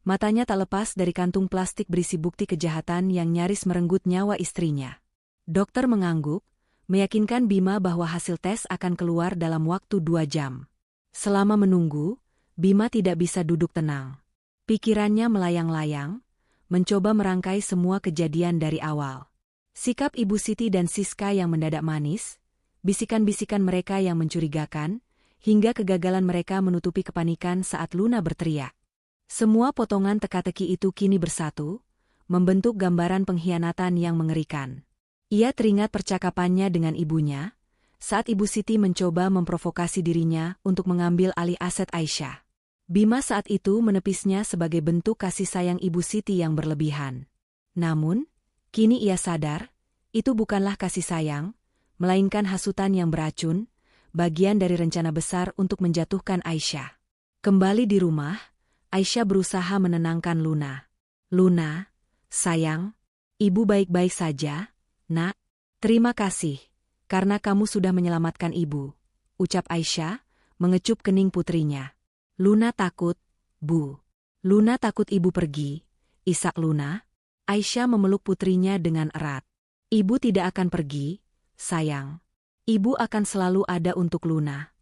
Matanya tak lepas dari kantung plastik berisi bukti kejahatan yang nyaris merenggut nyawa istrinya. Dokter mengangguk, meyakinkan Bima bahwa hasil tes akan keluar dalam waktu 2 jam. Selama menunggu, Bima tidak bisa duduk tenang. Pikirannya melayang-layang, mencoba merangkai semua kejadian dari awal. Sikap Ibu Siti dan Siska yang mendadak manis, bisikan-bisikan mereka yang mencurigakan, hingga kegagalan mereka menutupi kepanikan saat Luna berteriak. Semua potongan teka-teki itu kini bersatu, membentuk gambaran pengkhianatan yang mengerikan. Ia teringat percakapannya dengan ibunya, saat Ibu Siti mencoba memprovokasi dirinya untuk mengambil alih aset Aisyah. Bima saat itu menepisnya sebagai bentuk kasih sayang Ibu Siti yang berlebihan. Namun, kini ia sadar, itu bukanlah kasih sayang, melainkan hasutan yang beracun, bagian dari rencana besar untuk menjatuhkan Aisyah. Kembali di rumah, Aisyah berusaha menenangkan Luna. Luna, sayang, ibu baik-baik saja, nak. Terima kasih, karena kamu sudah menyelamatkan ibu, ucap Aisyah, mengecup kening putrinya. Luna takut, Bu. Luna takut ibu pergi, isak Luna. Aisyah memeluk putrinya dengan erat. Ibu tidak akan pergi, sayang. Ibu akan selalu ada untuk Luna.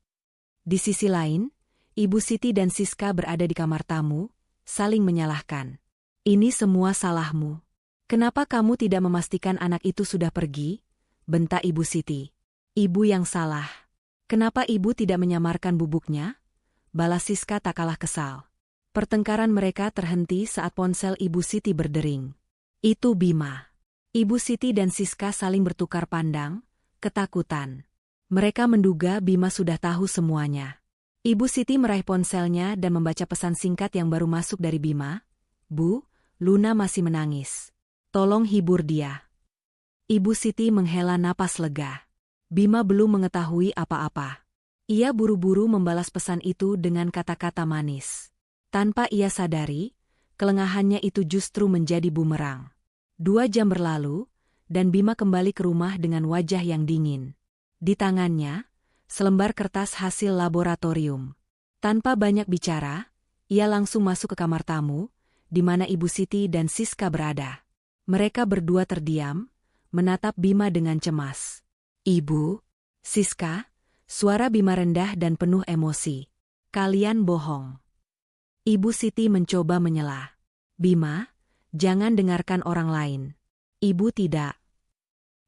Di sisi lain, Ibu Siti dan Siska berada di kamar tamu, saling menyalahkan. Ini semua salahmu. Kenapa kamu tidak memastikan anak itu sudah pergi? Bentak Ibu Siti. Ibu yang salah. Kenapa ibu tidak menyamarkan bubuknya? Balas Siska tak kalah kesal. Pertengkaran mereka terhenti saat ponsel Ibu Siti berdering. Itu Bima. Ibu Siti dan Siska saling bertukar pandang, ketakutan. Mereka menduga Bima sudah tahu semuanya. Ibu Siti meraih ponselnya dan membaca pesan singkat yang baru masuk dari Bima. Bu, Luna masih menangis. Tolong hibur dia. Ibu Siti menghela napas lega. Bima belum mengetahui apa-apa. Ia buru-buru membalas pesan itu dengan kata-kata manis. Tanpa ia sadari, kelengahannya itu justru menjadi bumerang. 2 jam berlalu, dan Bima kembali ke rumah dengan wajah yang dingin. Di tangannya, selembar kertas hasil laboratorium. Tanpa banyak bicara, ia langsung masuk ke kamar tamu, di mana Ibu Siti dan Siska berada. Mereka berdua terdiam, menatap Bima dengan cemas. Ibu, Siska, suara Bima rendah dan penuh emosi. Kalian bohong. Ibu Siti mencoba menyela. Bima, jangan dengarkan orang lain. Ibu tidak.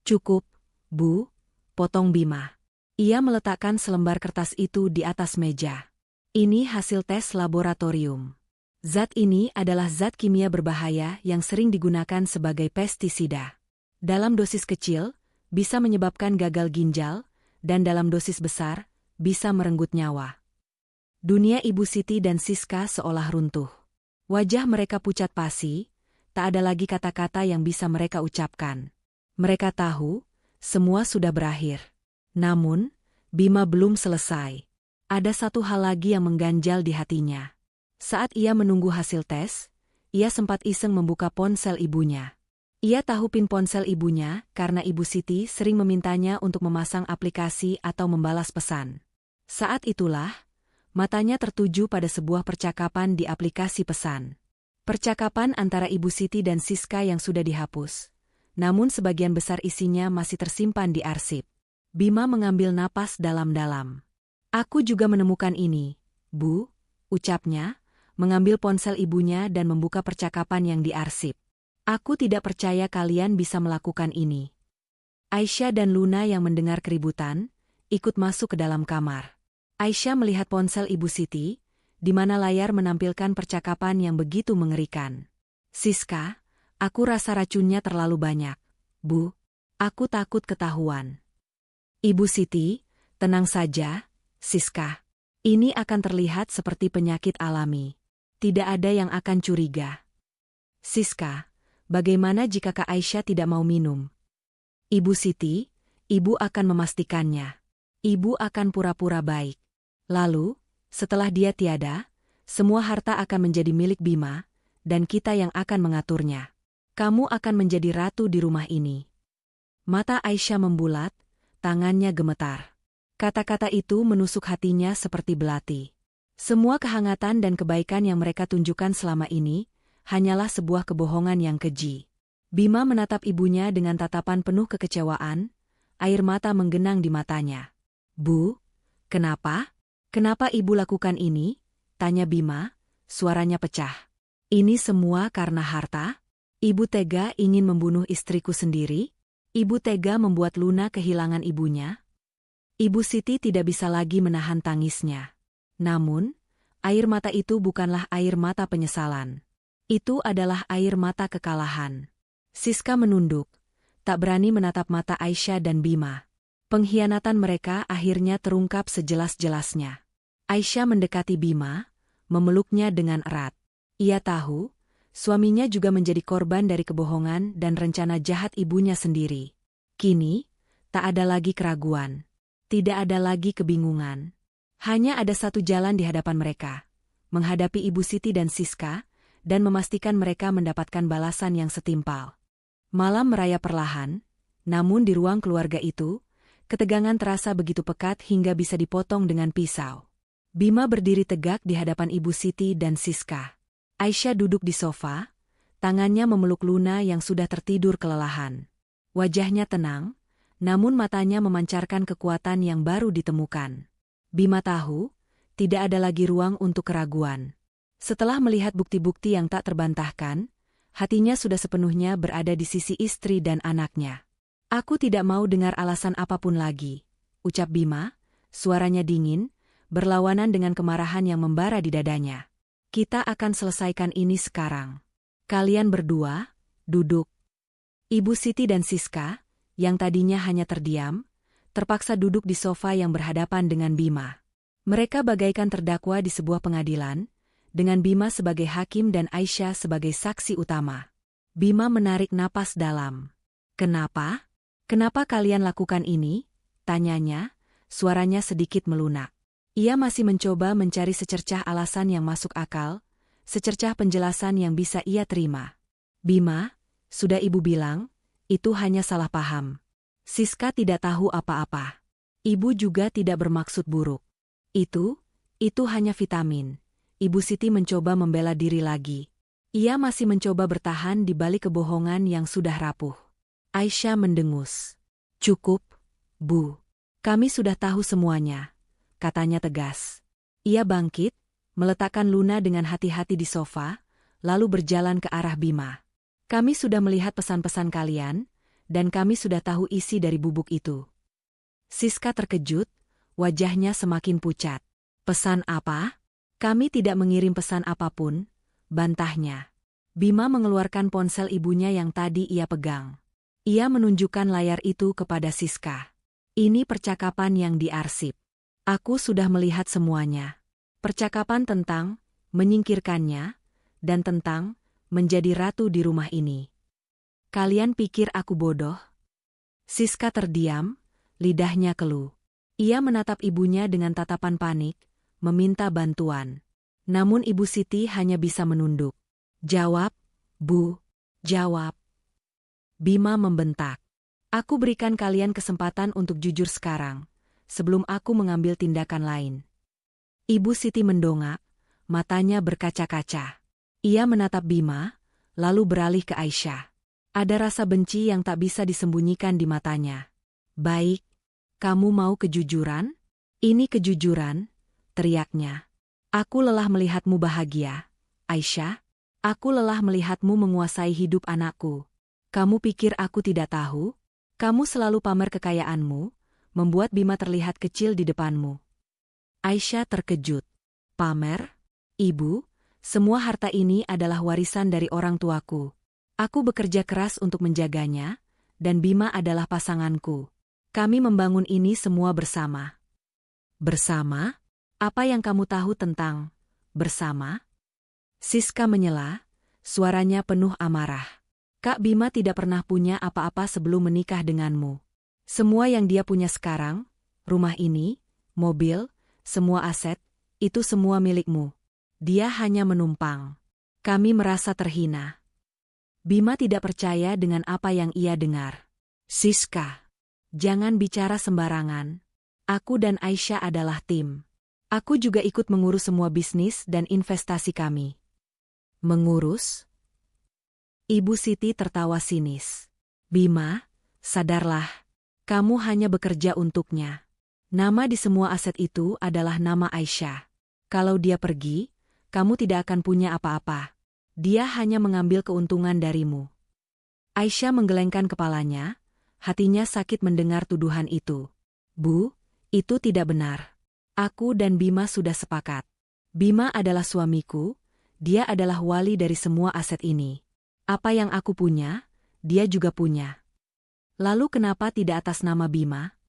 Cukup, Bu, potong Bima. Ia meletakkan selembar kertas itu di atas meja. Ini hasil tes laboratorium. Zat ini adalah zat kimia berbahaya yang sering digunakan sebagai pestisida. Dalam dosis kecil, bisa menyebabkan gagal ginjal, dan dalam dosis besar, bisa merenggut nyawa. Dunia Ibu Siti dan Siska seolah runtuh. Wajah mereka pucat pasi, tak ada lagi kata-kata yang bisa mereka ucapkan. Mereka tahu, semua sudah berakhir. Namun, Bima belum selesai. Ada satu hal lagi yang mengganjal di hatinya. Saat ia menunggu hasil tes, ia sempat iseng membuka ponsel ibunya. Ia tahu PIN ponsel ibunya karena Ibu Siti sering memintanya untuk memasang aplikasi atau membalas pesan. Saat itulah, matanya tertuju pada sebuah percakapan di aplikasi pesan. Percakapan antara Ibu Siti dan Siska yang sudah dihapus. Namun sebagian besar isinya masih tersimpan di arsip. Bima mengambil napas dalam-dalam. Aku juga menemukan ini, Bu, ucapnya, mengambil ponsel ibunya dan membuka percakapan yang diarsip. Aku tidak percaya kalian bisa melakukan ini. Aisyah dan Luna yang mendengar keributan, ikut masuk ke dalam kamar. Aisyah melihat ponsel Ibu Siti, di mana layar menampilkan percakapan yang begitu mengerikan. Siska, aku rasa racunnya terlalu banyak. Bu, aku takut ketahuan. Ibu Siti, tenang saja, Siska. Ini akan terlihat seperti penyakit alami. Tidak ada yang akan curiga. Siska, bagaimana jika Kak Aisyah tidak mau minum? Ibu Siti, ibu akan memastikannya. Ibu akan pura-pura baik. Lalu, setelah dia tiada, semua harta akan menjadi milik Bima, dan kita yang akan mengaturnya. Kamu akan menjadi ratu di rumah ini. Mata Aisyah membulat, tangannya gemetar. Kata-kata itu menusuk hatinya seperti belati. Semua kehangatan dan kebaikan yang mereka tunjukkan selama ini, hanyalah sebuah kebohongan yang keji. Bima menatap ibunya dengan tatapan penuh kekecewaan, air mata menggenang di matanya. Bu, kenapa? Kenapa ibu lakukan ini? Tanya Bima, suaranya pecah. Ini semua karena harta? Ibu tega ingin membunuh istriku sendiri? Ibu tega membuat Luna kehilangan ibunya? Ibu Siti tidak bisa lagi menahan tangisnya. Namun, air mata itu bukanlah air mata penyesalan. Itu adalah air mata kekalahan. Siska menunduk, tak berani menatap mata Aisyah dan Bima. Pengkhianatan mereka akhirnya terungkap sejelas-jelasnya. Aisyah mendekati Bima, memeluknya dengan erat. Ia tahu, suaminya juga menjadi korban dari kebohongan dan rencana jahat ibunya sendiri. Kini, tak ada lagi keraguan. Tidak ada lagi kebingungan. Hanya ada satu jalan di hadapan mereka. Menghadapi Ibu Siti dan Siska, dan memastikan mereka mendapatkan balasan yang setimpal. Malam merayap perlahan, namun di ruang keluarga itu, ketegangan terasa begitu pekat hingga bisa dipotong dengan pisau. Bima berdiri tegak di hadapan Ibu Siti dan Siska. Aisyah duduk di sofa, tangannya memeluk Luna yang sudah tertidur kelelahan. Wajahnya tenang, namun matanya memancarkan kekuatan yang baru ditemukan. Bima tahu, tidak ada lagi ruang untuk keraguan. Setelah melihat bukti-bukti yang tak terbantahkan, hatinya sudah sepenuhnya berada di sisi istri dan anaknya. Aku tidak mau dengar alasan apapun lagi, ucap Bima, suaranya dingin, berlawanan dengan kemarahan yang membara di dadanya. Kita akan selesaikan ini sekarang. Kalian berdua, duduk. Ibu Siti dan Siska, yang tadinya hanya terdiam, terpaksa duduk di sofa yang berhadapan dengan Bima. Mereka bagaikan terdakwa di sebuah pengadilan, dengan Bima sebagai hakim dan Aisyah sebagai saksi utama. Bima menarik napas dalam. Kenapa? Kenapa kalian lakukan ini? Tanyanya, suaranya sedikit melunak. Ia masih mencoba mencari secercah alasan yang masuk akal, secercah penjelasan yang bisa ia terima. Bima, sudah ibu bilang, itu hanya salah paham. Siska tidak tahu apa-apa. Ibu juga tidak bermaksud buruk. Itu hanya vitamin. Ibu Siti mencoba membela diri lagi. Ia masih mencoba bertahan di balik kebohongan yang sudah rapuh. Aisyah mendengus. Cukup, Bu. Kami sudah tahu semuanya, katanya tegas. Ia bangkit, meletakkan Luna dengan hati-hati di sofa, lalu berjalan ke arah Bima. Kami sudah melihat pesan-pesan kalian, dan kami sudah tahu isi dari bubuk itu. Siska terkejut, wajahnya semakin pucat. Pesan apa? Kami tidak mengirim pesan apapun, bantahnya. Bima mengeluarkan ponsel ibunya yang tadi ia pegang. Ia menunjukkan layar itu kepada Siska. Ini percakapan yang diarsip. Aku sudah melihat semuanya. Percakapan tentang menyingkirkannya, dan tentang menjadi ratu di rumah ini. Kalian pikir aku bodoh? Siska terdiam, lidahnya keluh. Ia menatap ibunya dengan tatapan panik, meminta bantuan. Namun Ibu Siti hanya bisa menunduk. Jawab, Bu, jawab. Bima membentak. Aku berikan kalian kesempatan untuk jujur sekarang, sebelum aku mengambil tindakan lain. Ibu Siti mendongak, matanya berkaca-kaca. Ia menatap Bima, lalu beralih ke Aisyah. Ada rasa benci yang tak bisa disembunyikan di matanya. Baik, kamu mau kejujuran? Ini kejujuran, teriaknya. Aku lelah melihatmu bahagia, Aisyah. Aku lelah melihatmu menguasai hidup anakku. Kamu pikir aku tidak tahu? Kamu selalu pamer kekayaanmu, membuat Bima terlihat kecil di depanmu. Aisyah terkejut. Pamer? Ibu, semua harta ini adalah warisan dari orang tuaku. Aku bekerja keras untuk menjaganya, dan Bima adalah pasanganku. Kami membangun ini semua bersama. Bersama? Apa yang kamu tahu tentang bersama? Siska menyela, suaranya penuh amarah. Kak Bima tidak pernah punya apa-apa sebelum menikah denganmu. Semua yang dia punya sekarang, rumah ini, mobil, semua aset, itu semua milikmu. Dia hanya menumpang. Kami merasa terhina. Bima tidak percaya dengan apa yang ia dengar. Siska, jangan bicara sembarangan. Aku dan Aisyah adalah tim. Aku juga ikut mengurus semua bisnis dan investasi kami. Mengurus? Ibu Siti tertawa sinis. Bima, sadarlah. Kamu hanya bekerja untuknya. Nama di semua aset itu adalah nama Aisyah. Kalau dia pergi, kamu tidak akan punya apa-apa. Dia hanya mengambil keuntungan darimu. Aisyah menggelengkan kepalanya, hatinya sakit mendengar tuduhan itu. Bu, itu tidak benar. Aku dan Bima sudah sepakat. Bima adalah suamiku, dia adalah wali dari semua aset ini. Apa yang aku punya, dia juga punya. Lalu kenapa tidak atas nama Bima?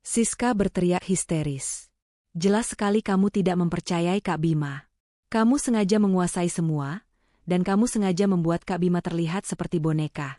Siska berteriak histeris. Jelas sekali kamu tidak mempercayai Kak Bima. Kamu sengaja menguasai semua, dan kamu sengaja membuat Kak Bima terlihat seperti boneka.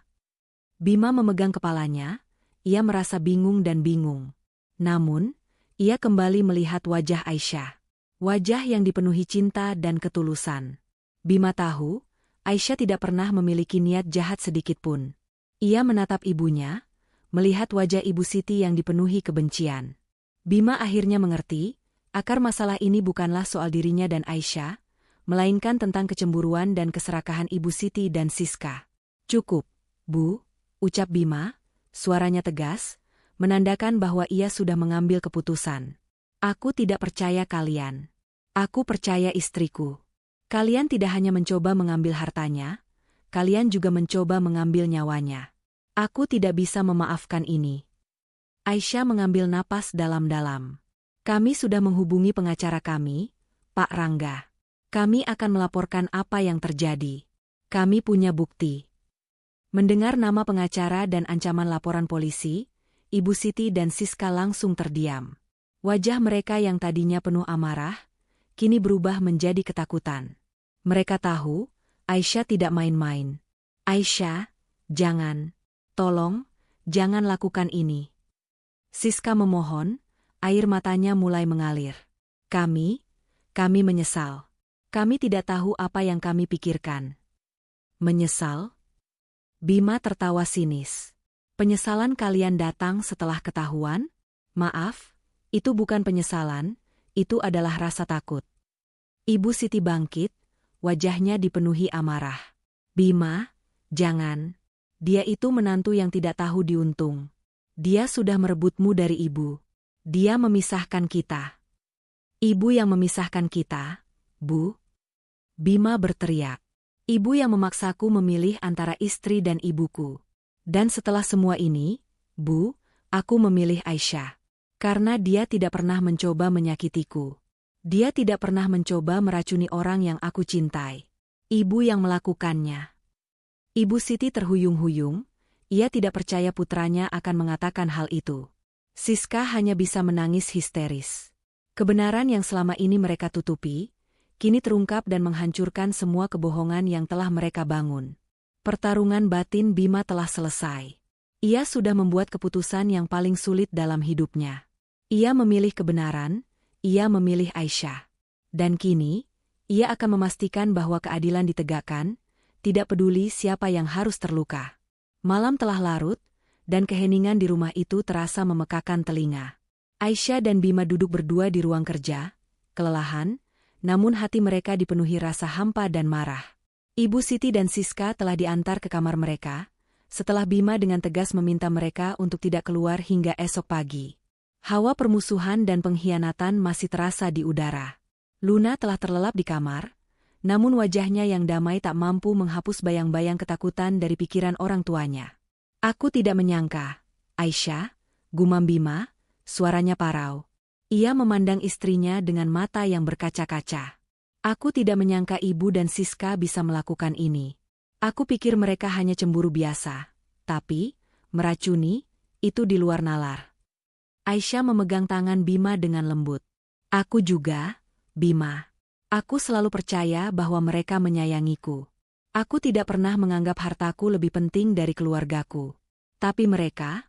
Bima memegang kepalanya, ia merasa bingung dan bingung. Namun, ia kembali melihat wajah Aisyah. Wajah yang dipenuhi cinta dan ketulusan. Bima tahu, Aisyah tidak pernah memiliki niat jahat sedikit pun. Ia menatap ibunya, melihat wajah Ibu Siti yang dipenuhi kebencian. Bima akhirnya mengerti, akar masalah ini bukanlah soal dirinya dan Aisyah, melainkan tentang kecemburuan dan keserakahan Ibu Siti dan Siska. "Cukup, Bu," ucap Bima, suaranya tegas, menandakan bahwa ia sudah mengambil keputusan. "Aku tidak percaya kalian. Aku percaya istriku. Kalian tidak hanya mencoba mengambil hartanya, kalian juga mencoba mengambil nyawanya. Aku tidak bisa memaafkan ini." Aisyah mengambil napas dalam-dalam. "Kami sudah menghubungi pengacara kami, Pak Rangga. Kami akan melaporkan apa yang terjadi. Kami punya bukti." Mendengar nama pengacara dan ancaman laporan polisi, Ibu Siti dan Siska langsung terdiam. Wajah mereka yang tadinya penuh amarah, kini berubah menjadi ketakutan. Mereka tahu, Aisyah tidak main-main. "Aisyah, jangan. Tolong, jangan lakukan ini." Siska memohon, air matanya mulai mengalir. Kami menyesal. Kami tidak tahu apa yang kami pikirkan." "Menyesal?" Bima tertawa sinis. "Penyesalan kalian datang setelah ketahuan? Maaf, itu bukan penyesalan, itu adalah rasa takut." Ibu Siti bangkit, wajahnya dipenuhi amarah. "Bima, jangan. Dia itu menantu yang tidak tahu diuntung. Dia sudah merebutmu dari ibu. Dia memisahkan kita." "Ibu yang memisahkan kita, Bu?" Bima berteriak. "Ibu yang memaksaku memilih antara istri dan ibuku. Dan setelah semua ini, Bu, aku memilih Aisyah. Karena dia tidak pernah mencoba menyakitiku. Dia tidak pernah mencoba meracuni orang yang aku cintai. Ibu yang melakukannya." Ibu Siti terhuyung-huyung, ia tidak percaya putranya akan mengatakan hal itu. Siska hanya bisa menangis histeris. Kebenaran yang selama ini mereka tutupi, kini terungkap dan menghancurkan semua kebohongan yang telah mereka bangun. Pertarungan batin Bima telah selesai. Ia sudah membuat keputusan yang paling sulit dalam hidupnya. Ia memilih kebenaran, ia memilih Aisyah. Dan kini, ia akan memastikan bahwa keadilan ditegakkan, tidak peduli siapa yang harus terluka. Malam telah larut, dan keheningan di rumah itu terasa memekakan telinga. Aisyah dan Bima duduk berdua di ruang kerja, kelelahan, namun hati mereka dipenuhi rasa hampa dan marah. Ibu Siti dan Siska telah diantar ke kamar mereka, setelah Bima dengan tegas meminta mereka untuk tidak keluar hingga esok pagi. Hawa permusuhan dan pengkhianatan masih terasa di udara. Luna telah terlelap di kamar, namun wajahnya yang damai tak mampu menghapus bayang-bayang ketakutan dari pikiran orang tuanya. "Aku tidak menyangka, Aisyah," gumam Bima, suaranya parau. Ia memandang istrinya dengan mata yang berkaca-kaca. "Aku tidak menyangka ibu dan Siska bisa melakukan ini. Aku pikir mereka hanya cemburu biasa. Tapi, meracuni, itu di luar nalar." Aisyah memegang tangan Bima dengan lembut. "Aku juga, Bima. Aku selalu percaya bahwa mereka menyayangiku. Aku tidak pernah menganggap hartaku lebih penting dari keluargaku. Tapi mereka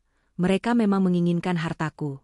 memang menginginkan hartaku."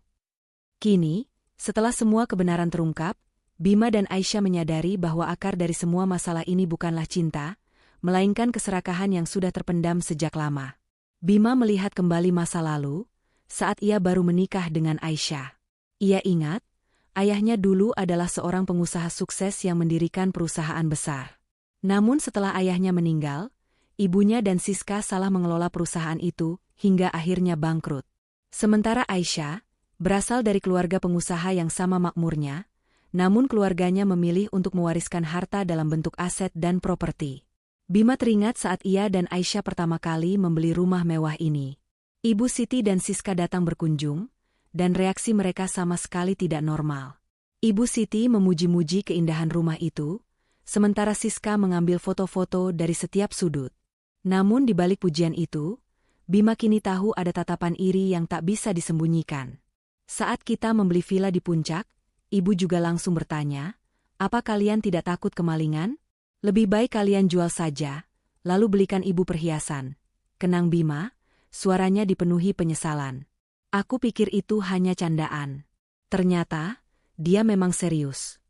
Kini, setelah semua kebenaran terungkap, Bima dan Aisyah menyadari bahwa akar dari semua masalah ini bukanlah cinta, melainkan keserakahan yang sudah terpendam sejak lama. Bima melihat kembali masa lalu, saat ia baru menikah dengan Aisyah. Ia ingat, ayahnya dulu adalah seorang pengusaha sukses yang mendirikan perusahaan besar. Namun setelah ayahnya meninggal, ibunya dan Siska salah mengelola perusahaan itu, hingga akhirnya bangkrut. Sementara Aisyah berasal dari keluarga pengusaha yang sama makmurnya, namun keluarganya memilih untuk mewariskan harta dalam bentuk aset dan properti. Bima teringat saat ia dan Aisyah pertama kali membeli rumah mewah ini. Ibu Siti dan Siska datang berkunjung, dan reaksi mereka sama sekali tidak normal. Ibu Siti memuji-muji keindahan rumah itu, sementara Siska mengambil foto-foto dari setiap sudut. Namun di balik pujian itu, Bima kini tahu ada tatapan iri yang tak bisa disembunyikan. "Saat kita membeli villa di puncak, ibu juga langsung bertanya, 'Apa kalian tidak takut kemalingan? Lebih baik kalian jual saja, lalu belikan ibu perhiasan.'" Kenang Bima, suaranya dipenuhi penyesalan. "Aku pikir itu hanya candaan. Ternyata, dia memang serius."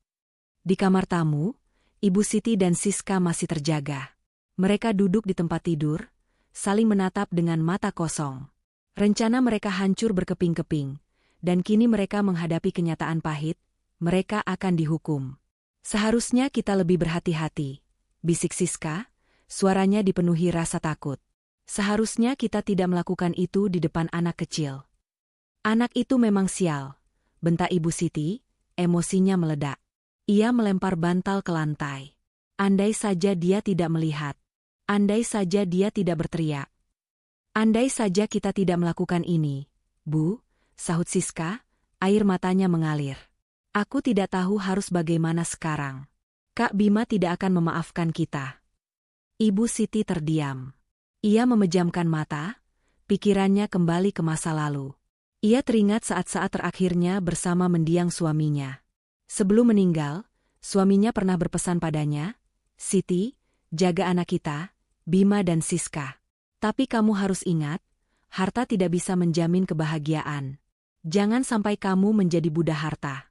Di kamar tamu, Ibu Siti dan Siska masih terjaga. Mereka duduk di tempat tidur, saling menatap dengan mata kosong. Rencana mereka hancur berkeping-keping, dan kini mereka menghadapi kenyataan pahit, mereka akan dihukum. Seharusnya kita lebih berhati-hati, bisik Siska, suaranya dipenuhi rasa takut. Seharusnya kita tidak melakukan itu di depan anak kecil. Anak itu memang sial, bentak Ibu Siti, emosinya meledak. Ia melempar bantal ke lantai. Andai saja dia tidak melihat. Andai saja dia tidak berteriak. Andai saja kita tidak melakukan ini, Bu, sahut Siska, air matanya mengalir. Aku tidak tahu harus bagaimana sekarang. Kak Bima tidak akan memaafkan kita. Ibu Siti terdiam. Ia memejamkan mata, pikirannya kembali ke masa lalu. Ia teringat saat-saat terakhirnya bersama mendiang suaminya. Sebelum meninggal, suaminya pernah berpesan padanya, Siti, jaga anak kita, Bima dan Siska. Tapi kamu harus ingat, harta tidak bisa menjamin kebahagiaan. Jangan sampai kamu menjadi budak harta.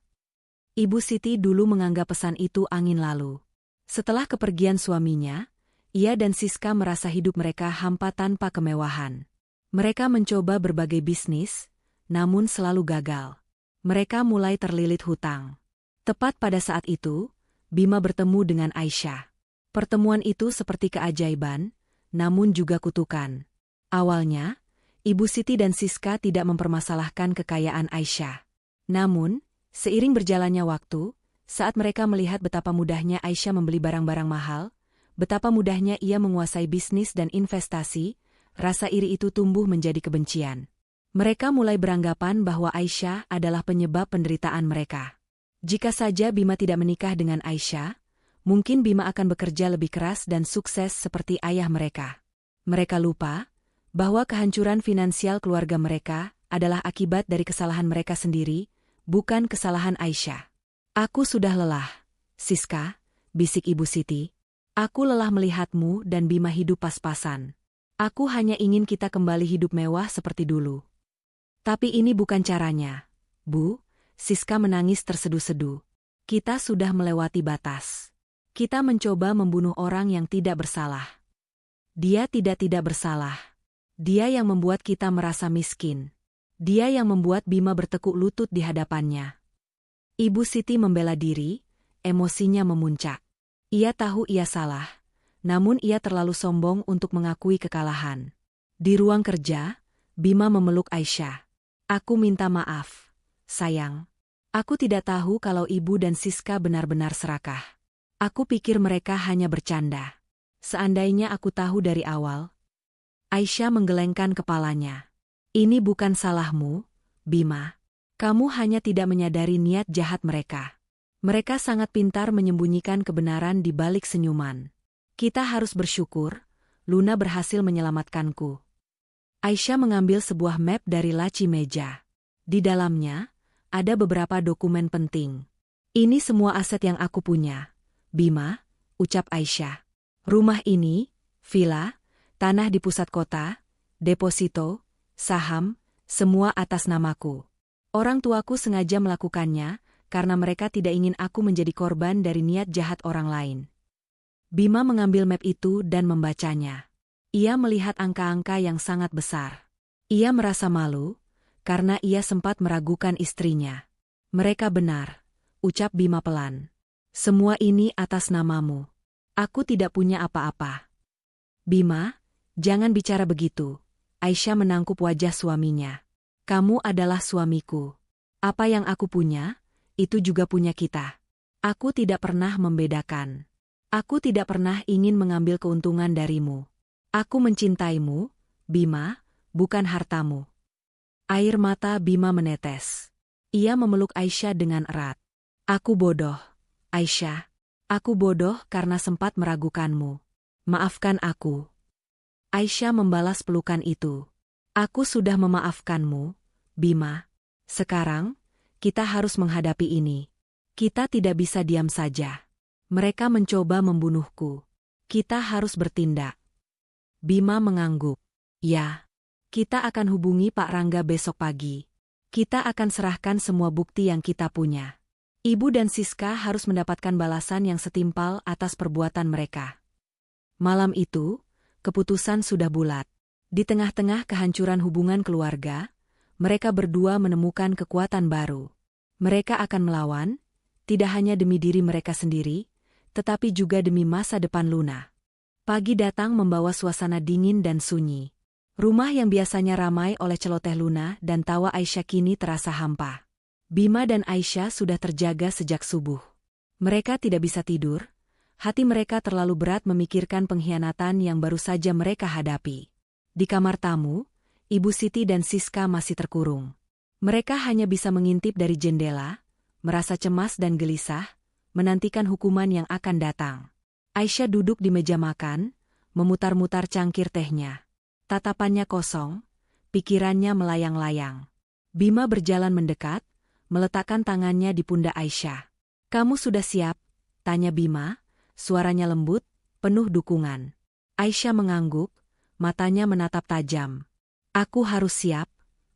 Ibu Siti dulu menganggap pesan itu angin lalu. Setelah kepergian suaminya, ia dan Siska merasa hidup mereka hampa tanpa kemewahan. Mereka mencoba berbagai bisnis, namun selalu gagal. Mereka mulai terlilit hutang. Tepat pada saat itu, Bima bertemu dengan Aisyah. Pertemuan itu seperti keajaiban, namun juga kutukan. Awalnya, Ibu Siti dan Siska tidak mempermasalahkan kekayaan Aisyah. Namun, seiring berjalannya waktu, saat mereka melihat betapa mudahnya Aisyah membeli barang-barang mahal, betapa mudahnya ia menguasai bisnis dan investasi, rasa iri itu tumbuh menjadi kebencian. Mereka mulai beranggapan bahwa Aisyah adalah penyebab penderitaan mereka. Jika saja Bima tidak menikah dengan Aisyah, mungkin Bima akan bekerja lebih keras dan sukses seperti ayah mereka. Mereka lupa bahwa kehancuran finansial keluarga mereka adalah akibat dari kesalahan mereka sendiri, bukan kesalahan Aisyah. Aku sudah lelah, Siska, bisik Ibu Siti. Aku lelah melihatmu dan Bima hidup pas-pasan. Aku hanya ingin kita kembali hidup mewah seperti dulu. Tapi ini bukan caranya, Bu. Siska menangis terseduh-seduh. Kita sudah melewati batas. Kita mencoba membunuh orang yang tidak bersalah. Dia tidak bersalah. Dia yang membuat kita merasa miskin. Dia yang membuat Bima bertekuk lutut di hadapannya. Ibu Siti membela diri, emosinya memuncak. Ia tahu ia salah, namun ia terlalu sombong untuk mengakui kekalahan. Di ruang kerja, Bima memeluk Aisyah. Aku minta maaf, sayang. Aku tidak tahu kalau Ibu dan Siska benar-benar serakah. Aku pikir mereka hanya bercanda. Seandainya aku tahu dari awal. Aisyah menggelengkan kepalanya. Ini bukan salahmu, Bima. Kamu hanya tidak menyadari niat jahat mereka. Mereka sangat pintar menyembunyikan kebenaran di balik senyuman. Kita harus bersyukur, Luna berhasil menyelamatkanku. Aisyah mengambil sebuah map dari laci meja. Di dalamnya, ada beberapa dokumen penting. Ini semua aset yang aku punya, Bima, ucap Aisyah. Rumah ini, villa, tanah di pusat kota, deposito, saham, semua atas namaku. Orang tuaku sengaja melakukannya, karena mereka tidak ingin aku menjadi korban dari niat jahat orang lain. Bima mengambil map itu dan membacanya. Ia melihat angka-angka yang sangat besar. Ia merasa malu, karena ia sempat meragukan istrinya. Mereka benar, ucap Bima pelan. Semua ini atas namamu. Aku tidak punya apa-apa. Bima, jangan bicara begitu. Aisyah menangkup wajah suaminya. Kamu adalah suamiku. Apa yang aku punya, itu juga punya kita. Aku tidak pernah membedakan. Aku tidak pernah ingin mengambil keuntungan darimu. Aku mencintaimu, Bima, bukan hartamu. Air mata Bima menetes. Ia memeluk Aisyah dengan erat. Aku bodoh, Aisyah. Aku bodoh karena sempat meragukanmu. Maafkan aku. Aisyah membalas pelukan itu. Aku sudah memaafkanmu, Bima. Sekarang, kita harus menghadapi ini. Kita tidak bisa diam saja. Mereka mencoba membunuhku. Kita harus bertindak. Bima mengangguk. Ya. Kita akan hubungi Pak Rangga besok pagi. Kita akan serahkan semua bukti yang kita punya. Ibu dan Siska harus mendapatkan balasan yang setimpal atas perbuatan mereka. Malam itu, keputusan sudah bulat. Di tengah-tengah kehancuran hubungan keluarga, mereka berdua menemukan kekuatan baru. Mereka akan melawan, tidak hanya demi diri mereka sendiri, tetapi juga demi masa depan Luna. Pagi datang membawa suasana dingin dan sunyi. Rumah yang biasanya ramai oleh celoteh Luna dan tawa Aisyah kini terasa hampa. Bima dan Aisyah sudah terjaga sejak subuh. Mereka tidak bisa tidur, hati mereka terlalu berat memikirkan pengkhianatan yang baru saja mereka hadapi. Di kamar tamu, Ibu Siti dan Siska masih terkurung. Mereka hanya bisa mengintip dari jendela, merasa cemas dan gelisah, menantikan hukuman yang akan datang. Aisyah duduk di meja makan, memutar-mutar cangkir tehnya. Tatapannya kosong, pikirannya melayang-layang. Bima berjalan mendekat, meletakkan tangannya di pundak Aisyah. "Kamu sudah siap?" tanya Bima, suaranya lembut, penuh dukungan. Aisyah mengangguk, matanya menatap tajam. "Aku harus siap,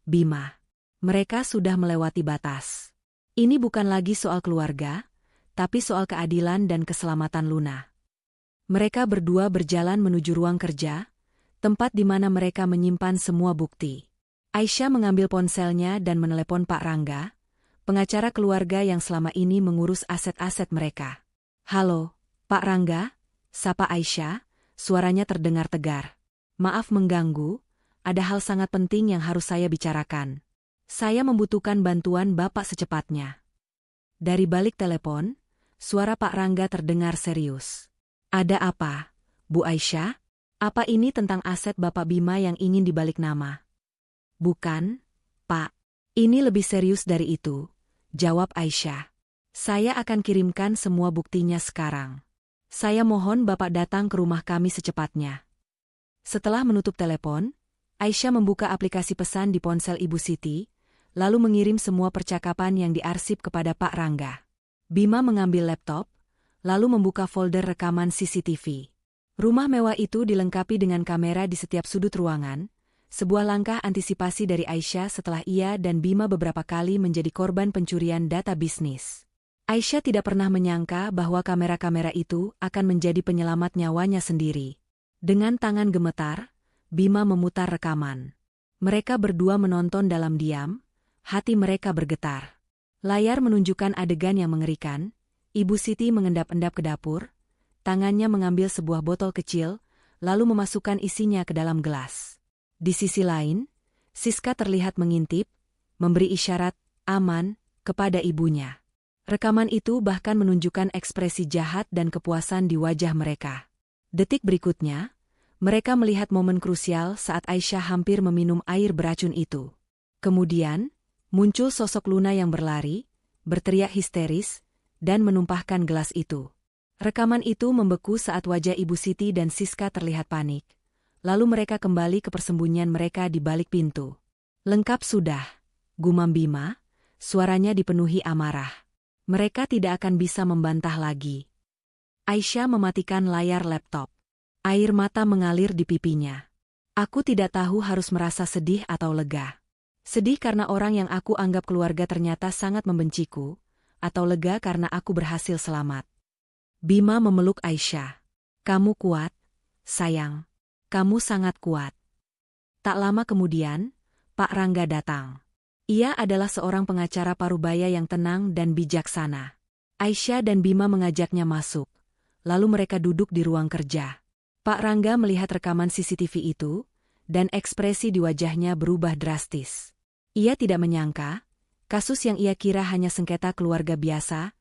Bima. Mereka sudah melewati batas. Ini bukan lagi soal keluarga, tapi soal keadilan dan keselamatan Luna." Mereka berdua berjalan menuju ruang kerja, tempat di mana mereka menyimpan semua bukti. Aisyah mengambil ponselnya dan menelepon Pak Rangga, pengacara keluarga yang selama ini mengurus aset-aset mereka. "Halo, Pak Rangga," sapa Aisyah, suaranya terdengar tegar. "Maaf mengganggu, ada hal sangat penting yang harus saya bicarakan. Saya membutuhkan bantuan Bapak secepatnya." Dari balik telepon, suara Pak Rangga terdengar serius. "Ada apa, Bu Aisyah? Apa ini tentang aset Bapak Bima yang ingin dibalik nama?" "Bukan, Pak. Ini lebih serius dari itu," jawab Aisyah. "Saya akan kirimkan semua buktinya sekarang. Saya mohon Bapak datang ke rumah kami secepatnya." Setelah menutup telepon, Aisyah membuka aplikasi pesan di ponsel Ibu Siti, lalu mengirim semua percakapan yang diarsip kepada Pak Rangga. Bima mengambil laptop, lalu membuka folder rekaman CCTV. Rumah mewah itu dilengkapi dengan kamera di setiap sudut ruangan, sebuah langkah antisipasi dari Aisyah setelah ia dan Bima beberapa kali menjadi korban pencurian data bisnis. Aisyah tidak pernah menyangka bahwa kamera-kamera itu akan menjadi penyelamat nyawanya sendiri. Dengan tangan gemetar, Bima memutar rekaman. Mereka berdua menonton dalam diam, hati mereka bergetar. Layar menunjukkan adegan yang mengerikan. Ibu Siti mengendap-endap ke dapur, tangannya mengambil sebuah botol kecil, lalu memasukkan isinya ke dalam gelas. Di sisi lain, Siska terlihat mengintip, memberi isyarat aman kepada ibunya. Rekaman itu bahkan menunjukkan ekspresi jahat dan kepuasan di wajah mereka. Detik berikutnya, mereka melihat momen krusial saat Aisyah hampir meminum air beracun itu. Kemudian, muncul sosok Luna yang berlari, berteriak histeris, dan menumpahkan gelas itu. Rekaman itu membeku saat wajah Ibu Siti dan Siska terlihat panik. Lalu mereka kembali ke persembunyian mereka di balik pintu. "Lengkap sudah," gumam Bima, suaranya dipenuhi amarah. "Mereka tidak akan bisa membantah lagi." Aisyah mematikan layar laptop. Air mata mengalir di pipinya. "Aku tidak tahu harus merasa sedih atau lega. Sedih karena orang yang aku anggap keluarga ternyata sangat membenciku, atau lega karena aku berhasil selamat." Bima memeluk Aisyah. "Kamu kuat, sayang. Kamu sangat kuat." Tak lama kemudian, Pak Rangga datang. Ia adalah seorang pengacara parubaya yang tenang dan bijaksana. Aisyah dan Bima mengajaknya masuk. Lalu mereka duduk di ruang kerja. Pak Rangga melihat rekaman CCTV itu, dan ekspresi di wajahnya berubah drastis. Ia tidak menyangka, kasus yang ia kira hanya sengketa keluarga biasa,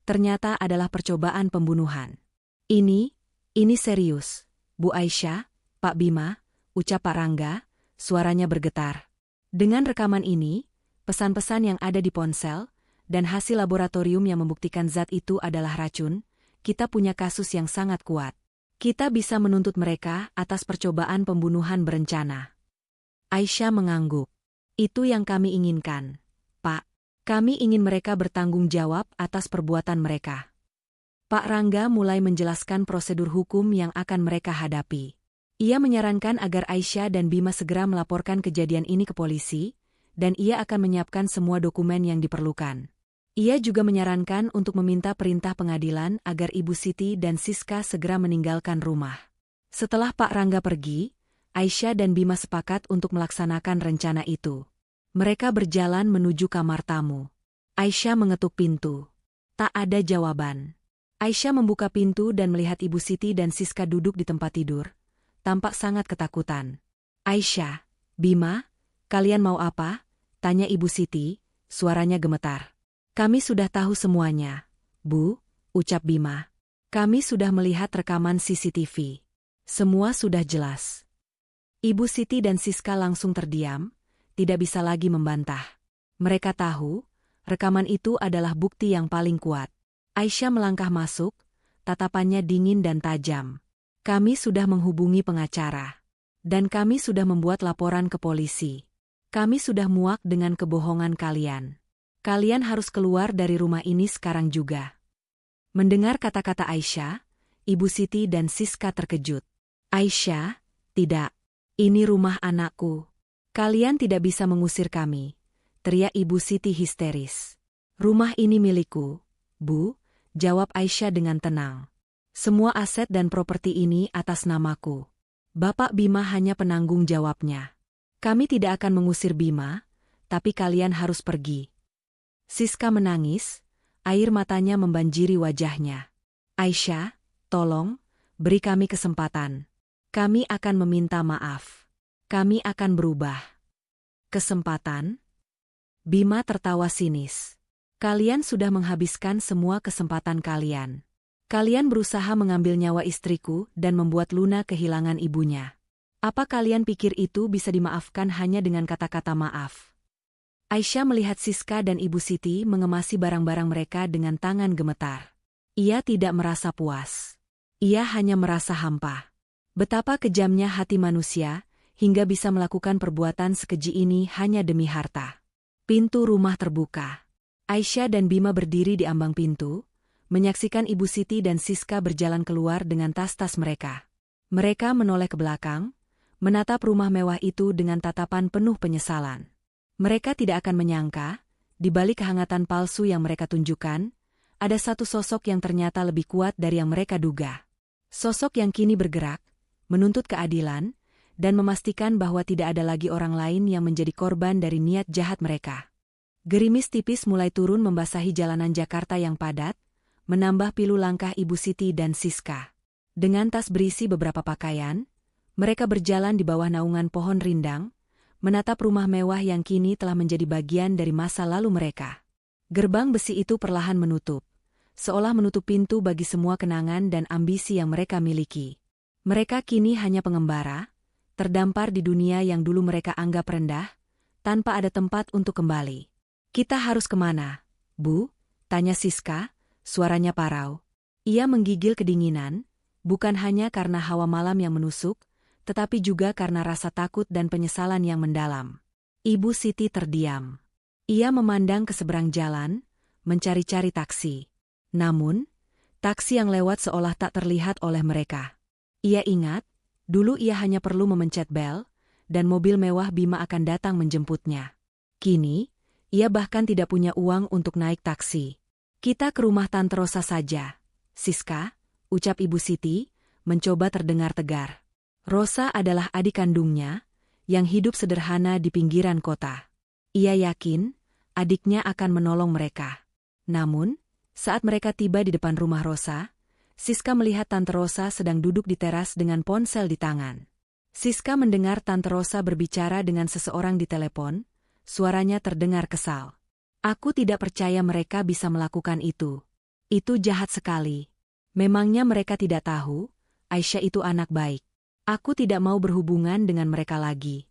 ternyata adalah percobaan pembunuhan. Ini serius, Bu Aisyah, Pak Bima," ucap Pak Rangga, suaranya bergetar. "Dengan rekaman ini, pesan-pesan yang ada di ponsel, dan hasil laboratorium yang membuktikan zat itu adalah racun, kita punya kasus yang sangat kuat. Kita bisa menuntut mereka atas percobaan pembunuhan berencana." Aisyah mengangguk. "Itu yang kami inginkan, Pak. Kami ingin mereka bertanggung jawab atas perbuatan mereka." Pak Rangga mulai menjelaskan prosedur hukum yang akan mereka hadapi. Ia menyarankan agar Aisyah dan Bima segera melaporkan kejadian ini ke polisi, dan ia akan menyiapkan semua dokumen yang diperlukan. Ia juga menyarankan untuk meminta perintah pengadilan agar Ibu Siti dan Siska segera meninggalkan rumah. Setelah Pak Rangga pergi, Aisyah dan Bima sepakat untuk melaksanakan rencana itu. Mereka berjalan menuju kamar tamu. Aisyah mengetuk pintu. Tak ada jawaban. Aisyah membuka pintu dan melihat Ibu Siti dan Siska duduk di tempat tidur. Tampak sangat ketakutan. Aisyah, Bima, kalian mau apa? Tanya Ibu Siti, suaranya gemetar. Kami sudah tahu semuanya, Bu, ucap Bima. Kami sudah melihat rekaman CCTV. Semua sudah jelas. Ibu Siti dan Siska langsung terdiam, tidak bisa lagi membantah. Mereka tahu, rekaman itu adalah bukti yang paling kuat. Aisyah melangkah masuk, tatapannya dingin dan tajam. Kami sudah menghubungi pengacara. Dan kami sudah membuat laporan ke polisi. Kami sudah muak dengan kebohongan kalian. Kalian harus keluar dari rumah ini sekarang juga. Mendengar kata-kata Aisyah, Ibu Siti dan Siska terkejut. Aisyah, tidak. Ini rumah anakku. Kalian tidak bisa mengusir kami, teriak Ibu Siti histeris. Rumah ini milikku, Bu, jawab Aisyah dengan tenang. Semua aset dan properti ini atas namaku. Bapak Bima hanya penanggung jawabnya. Kami tidak akan mengusir Bima, tapi kalian harus pergi. Siska menangis, air matanya membanjiri wajahnya. Aisyah, tolong, beri kami kesempatan. Kami akan meminta maaf. Kami akan berubah. Kesempatan? Bima tertawa sinis. Kalian sudah menghabiskan semua kesempatan kalian. Kalian berusaha mengambil nyawa istriku dan membuat Luna kehilangan ibunya. Apa kalian pikir itu bisa dimaafkan hanya dengan kata-kata maaf? Aisyah melihat Siska dan Ibu Siti mengemasi barang-barang mereka dengan tangan gemetar. Ia tidak merasa puas. Ia hanya merasa hampa. Betapa kejamnya hati manusia, hingga bisa melakukan perbuatan sekeji ini hanya demi harta. Pintu rumah terbuka. Aisyah dan Bima berdiri di ambang pintu, menyaksikan Ibu Siti dan Siska berjalan keluar dengan tas-tas mereka. Mereka menoleh ke belakang, menatap rumah mewah itu dengan tatapan penuh penyesalan. Mereka tidak akan menyangka, di balik kehangatan palsu yang mereka tunjukkan, ada satu sosok yang ternyata lebih kuat dari yang mereka duga. Sosok yang kini bergerak, menuntut keadilan, dan memastikan bahwa tidak ada lagi orang lain yang menjadi korban dari niat jahat mereka. Gerimis tipis mulai turun membasahi jalanan Jakarta yang padat, menambah pilu langkah Ibu Siti dan Siska. Dengan tas berisi beberapa pakaian, mereka berjalan di bawah naungan pohon rindang, menatap rumah mewah yang kini telah menjadi bagian dari masa lalu mereka. Gerbang besi itu perlahan menutup, seolah menutup pintu bagi semua kenangan dan ambisi yang mereka miliki. Mereka kini hanya pengembara, terdampar di dunia yang dulu mereka anggap rendah, tanpa ada tempat untuk kembali. Kita harus kemana, Bu? Tanya Siska, suaranya parau. Ia menggigil kedinginan, bukan hanya karena hawa malam yang menusuk, tetapi juga karena rasa takut dan penyesalan yang mendalam. Ibu Siti terdiam. Ia memandang ke seberang jalan, mencari-cari taksi. Namun, taksi yang lewat seolah tak terlihat oleh mereka. Ia ingat, dulu ia hanya perlu memencet bel, dan mobil mewah Bima akan datang menjemputnya. Kini, ia bahkan tidak punya uang untuk naik taksi. Kita ke rumah Tante Rosa saja, Siska, ucap Ibu Siti, mencoba terdengar tegar. Rosa adalah adik kandungnya, yang hidup sederhana di pinggiran kota. Ia yakin, adiknya akan menolong mereka. Namun, saat mereka tiba di depan rumah Rosa, Siska melihat Tante Rosa sedang duduk di teras dengan ponsel di tangan. Siska mendengar Tante Rosa berbicara dengan seseorang di telepon, suaranya terdengar kesal. Aku tidak percaya mereka bisa melakukan itu. Itu jahat sekali. Memangnya mereka tidak tahu, Aisyah itu anak baik. Aku tidak mau berhubungan dengan mereka lagi.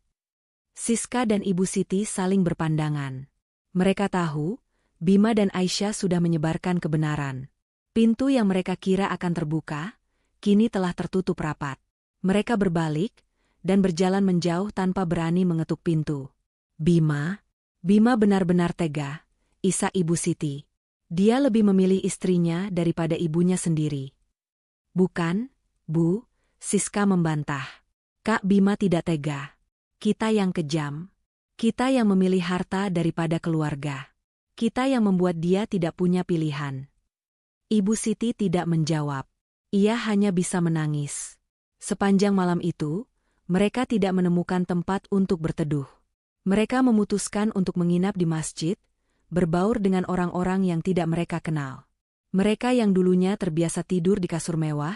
Siska dan Ibu Siti saling berpandangan. Mereka tahu, Bima dan Aisyah sudah menyebarkan kebenaran. Pintu yang mereka kira akan terbuka, kini telah tertutup rapat. Mereka berbalik, dan berjalan menjauh tanpa berani mengetuk pintu. Bima benar-benar tega, isak Ibu Siti. Dia lebih memilih istrinya daripada ibunya sendiri. Bukan, Bu, Siska membantah. Kak Bima tidak tega. Kita yang kejam. Kita yang memilih harta daripada keluarga. Kita yang membuat dia tidak punya pilihan. Ibu Siti tidak menjawab. Ia hanya bisa menangis. Sepanjang malam itu, mereka tidak menemukan tempat untuk berteduh. Mereka memutuskan untuk menginap di masjid, berbaur dengan orang-orang yang tidak mereka kenal. Mereka yang dulunya terbiasa tidur di kasur mewah,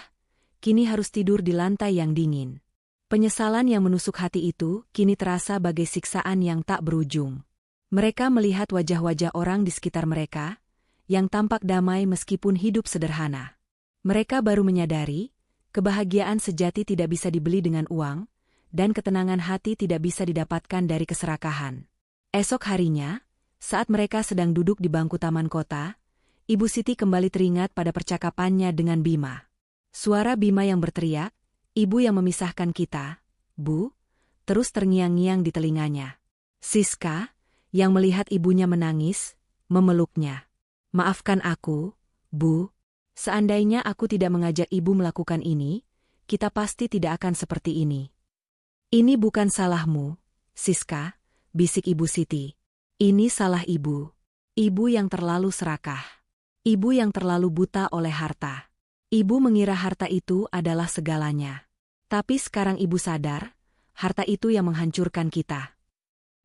kini harus tidur di lantai yang dingin. Penyesalan yang menusuk hati itu kini terasa bagai siksaan yang tak berujung. Mereka melihat wajah-wajah orang di sekitar mereka, yang tampak damai meskipun hidup sederhana. Mereka baru menyadari, kebahagiaan sejati tidak bisa dibeli dengan uang, dan ketenangan hati tidak bisa didapatkan dari keserakahan. Esok harinya, saat mereka sedang duduk di bangku taman kota, Ibu Siti kembali teringat pada percakapannya dengan Bima. Suara Bima yang berteriak, "Ibu yang memisahkan kita, Bu," terus terngiang-ngiang di telinganya. Siska, yang melihat ibunya menangis, memeluknya. "Maafkan aku, Bu. Seandainya aku tidak mengajak ibu melakukan ini, kita pasti tidak akan seperti ini." "Ini bukan salahmu, Siska," bisik Ibu Siti. "Ini salah ibu. Ibu yang terlalu serakah. Ibu yang terlalu buta oleh harta. Ibu mengira harta itu adalah segalanya. Tapi sekarang ibu sadar, harta itu yang menghancurkan kita."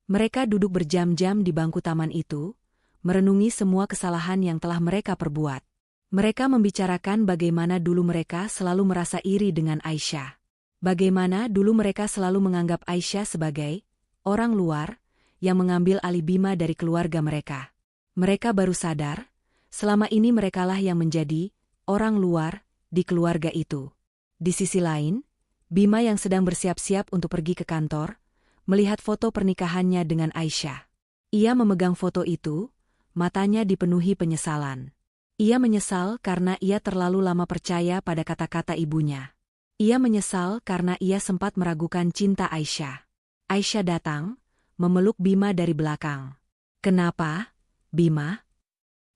Mereka duduk berjam-jam di bangku taman itu, merenungi semua kesalahan yang telah mereka perbuat. Mereka membicarakan bagaimana dulu mereka selalu merasa iri dengan Aisyah. Bagaimana dulu mereka selalu menganggap Aisyah sebagai orang luar yang mengambil alih Bima dari keluarga mereka. Mereka baru sadar, selama ini merekalah yang menjadi orang luar di keluarga itu. Di sisi lain, Bima yang sedang bersiap-siap untuk pergi ke kantor, melihat foto pernikahannya dengan Aisyah. Ia memegang foto itu, matanya dipenuhi penyesalan. Ia menyesal karena ia terlalu lama percaya pada kata-kata ibunya. Ia menyesal karena ia sempat meragukan cinta Aisyah. Aisyah datang, memeluk Bima dari belakang. "Kenapa, Bima?"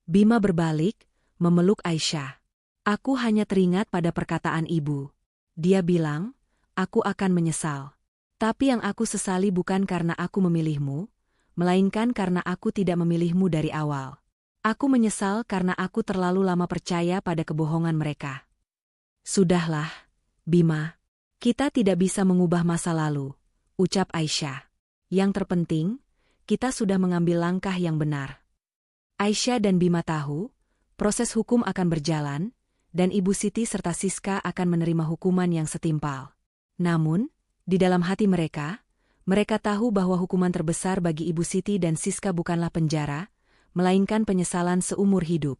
Bima berbalik, memeluk Aisyah. "Aku hanya teringat pada perkataan ibu. Dia bilang, aku akan menyesal. Tapi yang aku sesali bukan karena aku memilihmu, melainkan karena aku tidak memilihmu dari awal. Aku menyesal karena aku terlalu lama percaya pada kebohongan mereka." "Sudahlah, Bima. Kita tidak bisa mengubah masa lalu," ucap Aisyah. "Yang terpenting, kita sudah mengambil langkah yang benar." Aisyah dan Bima tahu, proses hukum akan berjalan, dan Ibu Siti serta Siska akan menerima hukuman yang setimpal. Namun, di dalam hati mereka tahu bahwa hukuman terbesar bagi Ibu Siti dan Siska bukanlah penjara, melainkan penyesalan seumur hidup.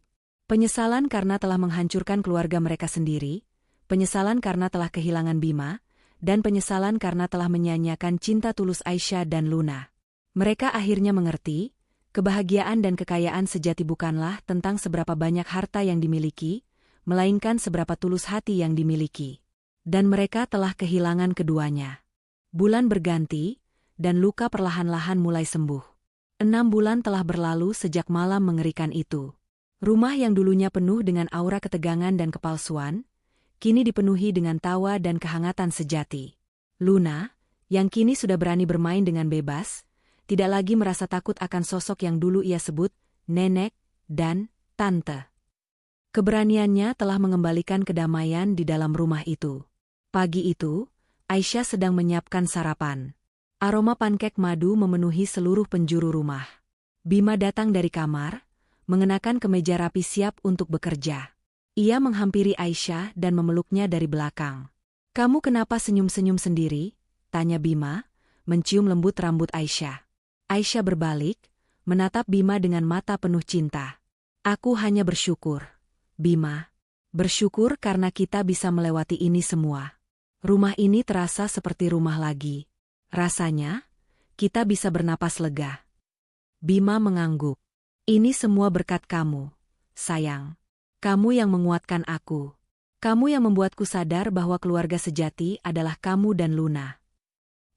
Penyesalan karena telah menghancurkan keluarga mereka sendiri, penyesalan karena telah kehilangan Bima, dan penyesalan karena telah menyia-nyiakan cinta tulus Aisyah dan Luna. Mereka akhirnya mengerti, kebahagiaan dan kekayaan sejati bukanlah tentang seberapa banyak harta yang dimiliki, melainkan seberapa tulus hati yang dimiliki. Dan mereka telah kehilangan keduanya. Bulan berganti, dan luka perlahan-lahan mulai sembuh. 6 bulan telah berlalu sejak malam mengerikan itu. Rumah yang dulunya penuh dengan aura ketegangan dan kepalsuan, kini dipenuhi dengan tawa dan kehangatan sejati. Luna, yang kini sudah berani bermain dengan bebas, tidak lagi merasa takut akan sosok yang dulu ia sebut nenek dan tante. Keberaniannya telah mengembalikan kedamaian di dalam rumah itu. Pagi itu, Aisyah sedang menyiapkan sarapan. Aroma pankek madu memenuhi seluruh penjuru rumah. Bima datang dari kamar, mengenakan kemeja rapi siap untuk bekerja. Ia menghampiri Aisyah dan memeluknya dari belakang. "Kamu kenapa senyum-senyum sendiri?" tanya Bima, mencium lembut rambut Aisyah. Aisyah berbalik, menatap Bima dengan mata penuh cinta. "Aku hanya bersyukur, Bima. Bersyukur karena kita bisa melewati ini semua. Rumah ini terasa seperti rumah lagi. Rasanya, kita bisa bernapas lega." Bima mengangguk. "Ini semua berkat kamu, sayang. Kamu yang menguatkan aku. Kamu yang membuatku sadar bahwa keluarga sejati adalah kamu dan Luna."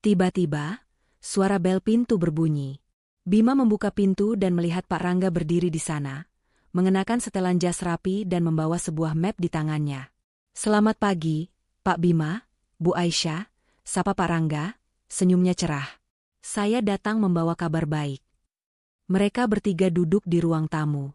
Tiba-tiba, suara bel pintu berbunyi. Bima membuka pintu dan melihat Pak Rangga berdiri di sana, mengenakan setelan jas rapi dan membawa sebuah map di tangannya. "Selamat pagi, Pak Bima, Bu Aisyah," sapa Pak Rangga, senyumnya cerah. "Saya datang membawa kabar baik." Mereka bertiga duduk di ruang tamu.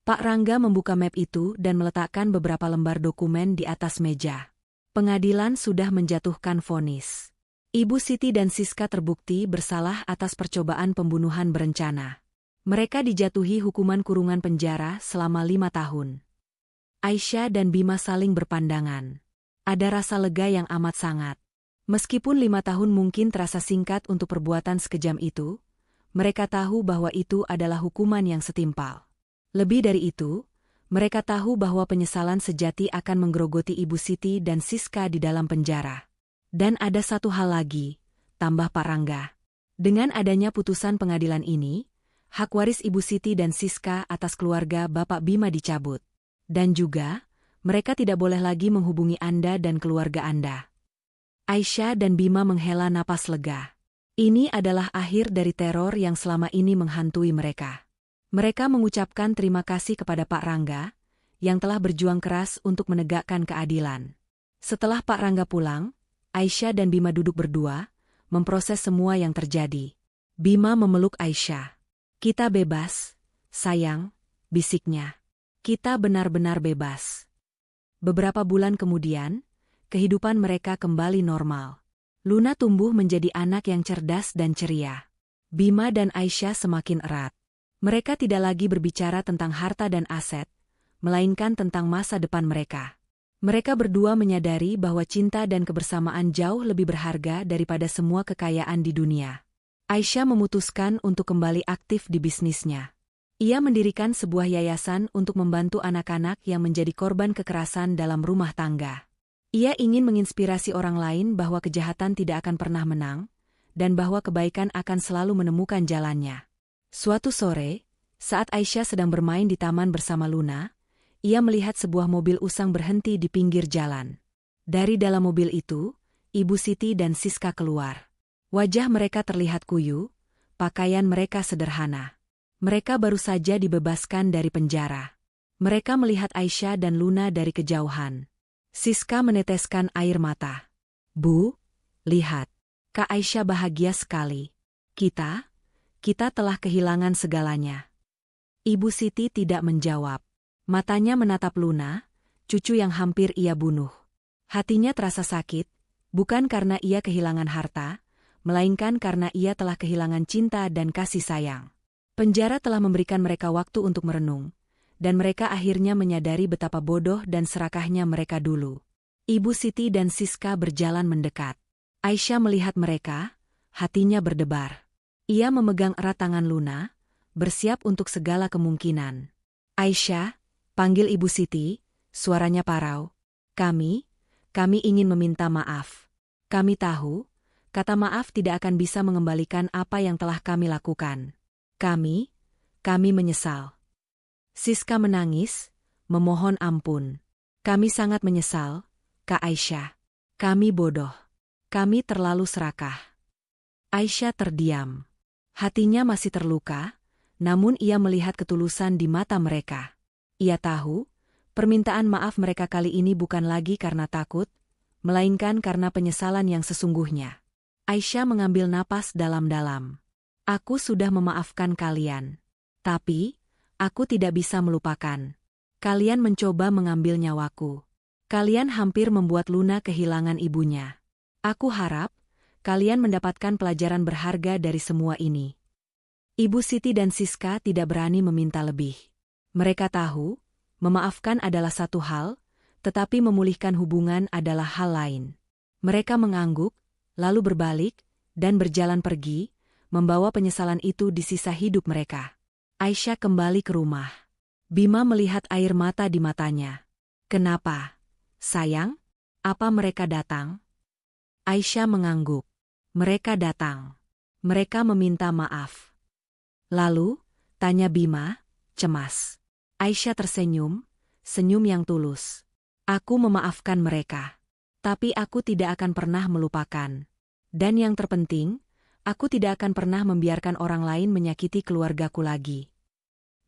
Pak Rangga membuka map itu dan meletakkan beberapa lembar dokumen di atas meja. Pengadilan sudah menjatuhkan vonis. Ibu Siti dan Siska terbukti bersalah atas percobaan pembunuhan berencana. Mereka dijatuhi hukuman kurungan penjara selama 5 tahun. Aisyah dan Bima saling berpandangan. Ada rasa lega yang amat sangat. Meskipun 5 tahun mungkin terasa singkat untuk perbuatan sekejam itu, mereka tahu bahwa itu adalah hukuman yang setimpal. Lebih dari itu, mereka tahu bahwa penyesalan sejati akan menggerogoti Ibu Siti dan Siska di dalam penjara. Dan ada satu hal lagi, tambah Pak Rangga. Dengan adanya putusan pengadilan ini, hak waris Ibu Siti dan Siska atas keluarga Bapak Bima dicabut. Dan juga, mereka tidak boleh lagi menghubungi Anda dan keluarga Anda. Aisyah dan Bima menghela napas lega. Ini adalah akhir dari teror yang selama ini menghantui mereka. Mereka mengucapkan terima kasih kepada Pak Rangga, yang telah berjuang keras untuk menegakkan keadilan. Setelah Pak Rangga pulang, Aisyah dan Bima duduk berdua, memproses semua yang terjadi. Bima memeluk Aisyah. "Kita bebas, sayang," bisiknya. "Kita benar-benar bebas." Beberapa bulan kemudian, kehidupan mereka kembali normal. Luna tumbuh menjadi anak yang cerdas dan ceria. Bima dan Aisyah semakin erat. Mereka tidak lagi berbicara tentang harta dan aset, melainkan tentang masa depan mereka. Mereka berdua menyadari bahwa cinta dan kebersamaan jauh lebih berharga daripada semua kekayaan di dunia. Aisyah memutuskan untuk kembali aktif di bisnisnya. Ia mendirikan sebuah yayasan untuk membantu anak-anak yang menjadi korban kekerasan dalam rumah tangga. Ia ingin menginspirasi orang lain bahwa kejahatan tidak akan pernah menang, dan bahwa kebaikan akan selalu menemukan jalannya. Suatu sore, saat Aisyah sedang bermain di taman bersama Luna, ia melihat sebuah mobil usang berhenti di pinggir jalan. Dari dalam mobil itu, Ibu Siti dan Siska keluar. Wajah mereka terlihat kuyu, pakaian mereka sederhana. Mereka baru saja dibebaskan dari penjara. Mereka melihat Aisyah dan Luna dari kejauhan. Siska meneteskan air mata. "Bu, lihat. Kak Aisyah bahagia sekali. Kita telah kehilangan segalanya." Ibu Siti tidak menjawab. Matanya menatap Luna, cucu yang hampir ia bunuh. Hatinya terasa sakit, bukan karena ia kehilangan harta, melainkan karena ia telah kehilangan cinta dan kasih sayang. Penjara telah memberikan mereka waktu untuk merenung, dan mereka akhirnya menyadari betapa bodoh dan serakahnya mereka dulu. Ibu Siti dan Siska berjalan mendekat. Aisyah melihat mereka, hatinya berdebar. Ia memegang erat tangan Luna, bersiap untuk segala kemungkinan. "Aisyah," panggil Ibu Siti, suaranya parau. Kami ingin meminta maaf. Kami tahu, kata maaf tidak akan bisa mengembalikan apa yang telah kami lakukan. Kami menyesal." Siska menangis, memohon ampun. "Kami sangat menyesal, Kak Aisyah. Kami bodoh. Kami terlalu serakah." Aisyah terdiam. Hatinya masih terluka, namun ia melihat ketulusan di mata mereka. Ia tahu, permintaan maaf mereka kali ini bukan lagi karena takut, melainkan karena penyesalan yang sesungguhnya. Aisyah mengambil napas dalam-dalam. "Aku sudah memaafkan kalian. Tapi, aku tidak bisa melupakan. Kalian mencoba mengambil nyawaku. Kalian hampir membuat Luna kehilangan ibunya. Aku harap, kalian mendapatkan pelajaran berharga dari semua ini." Ibu Siti dan Siska tidak berani meminta lebih. Mereka tahu, memaafkan adalah satu hal, tetapi memulihkan hubungan adalah hal lain. Mereka mengangguk, lalu berbalik, dan berjalan pergi, membawa penyesalan itu di sisa hidup mereka. Aisyah kembali ke rumah. Bima melihat air mata di matanya. "Kenapa, sayang? Apa mereka datang?" Aisyah mengangguk. "Mereka datang. Mereka meminta maaf." "Lalu?" tanya Bima, cemas. Aisyah tersenyum, senyum yang tulus. "Aku memaafkan mereka. Tapi aku tidak akan pernah melupakan. Dan yang terpenting, aku tidak akan pernah membiarkan orang lain menyakiti keluargaku lagi."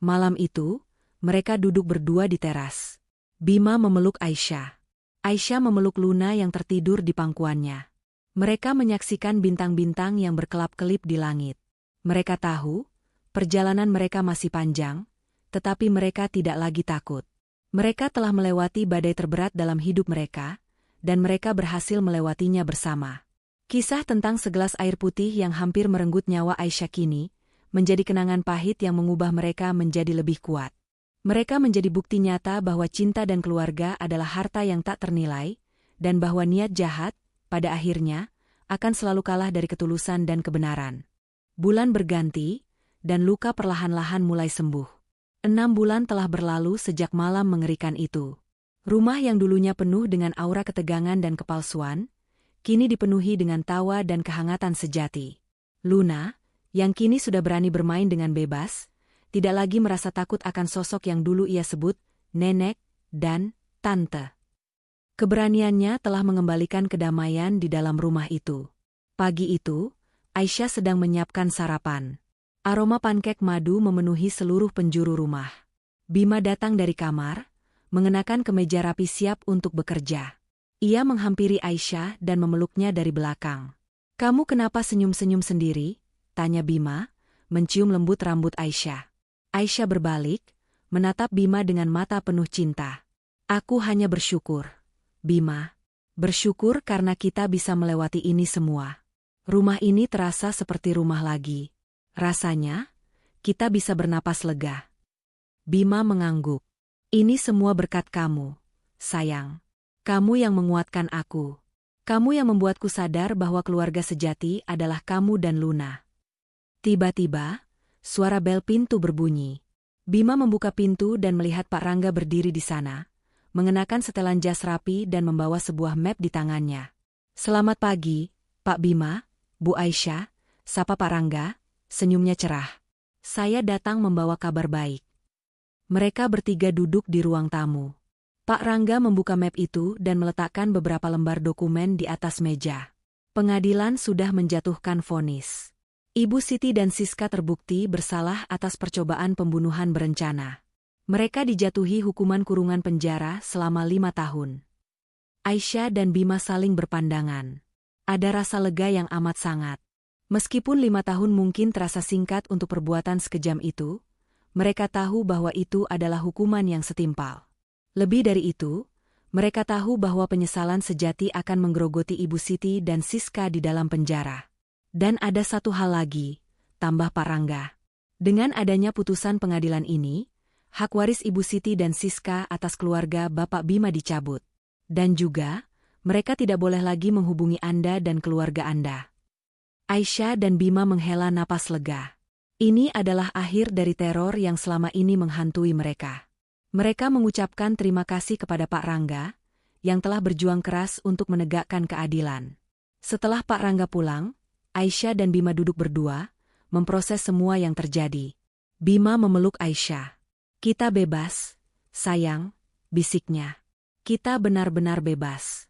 Malam itu, mereka duduk berdua di teras. Bima memeluk Aisyah. Aisyah memeluk Luna yang tertidur di pangkuannya. Mereka menyaksikan bintang-bintang yang berkelap-kelip di langit. Mereka tahu, perjalanan mereka masih panjang, tetapi mereka tidak lagi takut. Mereka telah melewati badai terberat dalam hidup mereka, dan mereka berhasil melewatinya bersama. Kisah tentang segelas air putih yang hampir merenggut nyawa Aisyah kini menjadi kenangan pahit yang mengubah mereka menjadi lebih kuat. Mereka menjadi bukti nyata bahwa cinta dan keluarga adalah harta yang tak ternilai, dan bahwa niat jahat, pada akhirnya, akan selalu kalah dari ketulusan dan kebenaran. Bulan berganti, dan luka perlahan-lahan mulai sembuh. 6 bulan telah berlalu sejak malam mengerikan itu. Rumah yang dulunya penuh dengan aura ketegangan dan kepalsuan, kini dipenuhi dengan tawa dan kehangatan sejati. Luna, yang kini sudah berani bermain dengan bebas, tidak lagi merasa takut akan sosok yang dulu ia sebut nenek dan tante. Keberaniannya telah mengembalikan kedamaian di dalam rumah itu. Pagi itu, Aisyah sedang menyiapkan sarapan. Aroma pankek madu memenuhi seluruh penjuru rumah. Bima datang dari kamar, mengenakan kemeja rapi siap untuk bekerja. Ia menghampiri Aisyah dan memeluknya dari belakang. "Kamu kenapa senyum-senyum sendiri?" tanya Bima, mencium lembut rambut Aisyah. Aisyah berbalik, menatap Bima dengan mata penuh cinta. "Aku hanya bersyukur, Bima. Bersyukur karena kita bisa melewati ini semua. Rumah ini terasa seperti rumah lagi. Rasanya, kita bisa bernapas lega." Bima mengangguk. "Ini semua berkat kamu, sayang. Kamu yang menguatkan aku. Kamu yang membuatku sadar bahwa keluarga sejati adalah kamu dan Luna." Tiba-tiba, suara bel pintu berbunyi. Bima membuka pintu dan melihat Pak Rangga berdiri di sana, mengenakan setelan jas rapi dan membawa sebuah map di tangannya. "Selamat pagi, Pak Bima, Bu Aisyah," sapa Pak Rangga, senyumnya cerah. "Saya datang membawa kabar baik." Mereka bertiga duduk di ruang tamu. Pak Rangga membuka map itu dan meletakkan beberapa lembar dokumen di atas meja. Pengadilan sudah menjatuhkan vonis. Ibu Siti dan Siska terbukti bersalah atas percobaan pembunuhan berencana. Mereka dijatuhi hukuman kurungan penjara selama 5 tahun. Aisyah dan Bima saling berpandangan. Ada rasa lega yang amat sangat. Meskipun 5 tahun mungkin terasa singkat untuk perbuatan sekejam itu, mereka tahu bahwa itu adalah hukuman yang setimpal. Lebih dari itu, mereka tahu bahwa penyesalan sejati akan menggerogoti Ibu Siti dan Siska di dalam penjara. Dan ada satu hal lagi, tambah Pak Rangga. Dengan adanya putusan pengadilan ini, hak waris Ibu Siti dan Siska atas keluarga Bapak Bima dicabut. Dan juga, mereka tidak boleh lagi menghubungi Anda dan keluarga Anda. Aisyah dan Bima menghela napas lega. Ini adalah akhir dari teror yang selama ini menghantui mereka. Mereka mengucapkan terima kasih kepada Pak Rangga, yang telah berjuang keras untuk menegakkan keadilan. Setelah Pak Rangga pulang, Aisyah dan Bima duduk berdua, memproses semua yang terjadi. Bima memeluk Aisyah. "Kita bebas, sayang," bisiknya. "Kita benar-benar bebas."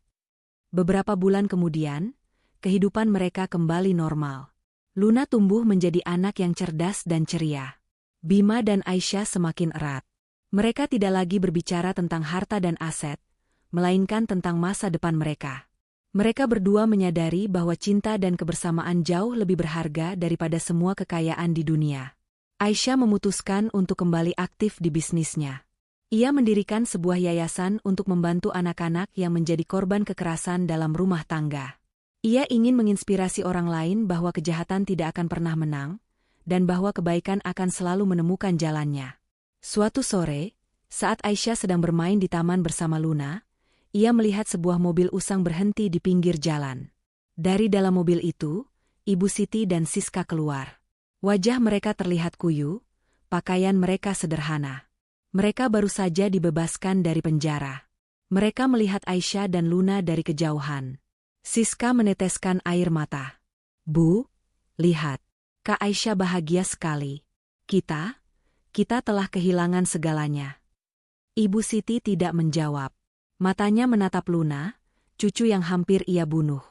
Beberapa bulan kemudian, kehidupan mereka kembali normal. Luna tumbuh menjadi anak yang cerdas dan ceria. Bima dan Aisyah semakin erat. Mereka tidak lagi berbicara tentang harta dan aset, melainkan tentang masa depan mereka. Mereka berdua menyadari bahwa cinta dan kebersamaan jauh lebih berharga daripada semua kekayaan di dunia. Aisyah memutuskan untuk kembali aktif di bisnisnya. Ia mendirikan sebuah yayasan untuk membantu anak-anak yang menjadi korban kekerasan dalam rumah tangga. Ia ingin menginspirasi orang lain bahwa kejahatan tidak akan pernah menang, dan bahwa kebaikan akan selalu menemukan jalannya. Suatu sore, saat Aisyah sedang bermain di taman bersama Luna, ia melihat sebuah mobil usang berhenti di pinggir jalan. Dari dalam mobil itu, Ibu Siti dan Siska keluar. Wajah mereka terlihat kuyu, pakaian mereka sederhana. Mereka baru saja dibebaskan dari penjara. Mereka melihat Aisyah dan Luna dari kejauhan. Siska meneteskan air mata. "Bu, lihat. Kak Aisyah bahagia sekali. Kita telah kehilangan segalanya." Ibu Siti tidak menjawab. Matanya menatap Luna, cucu yang hampir ia bunuh.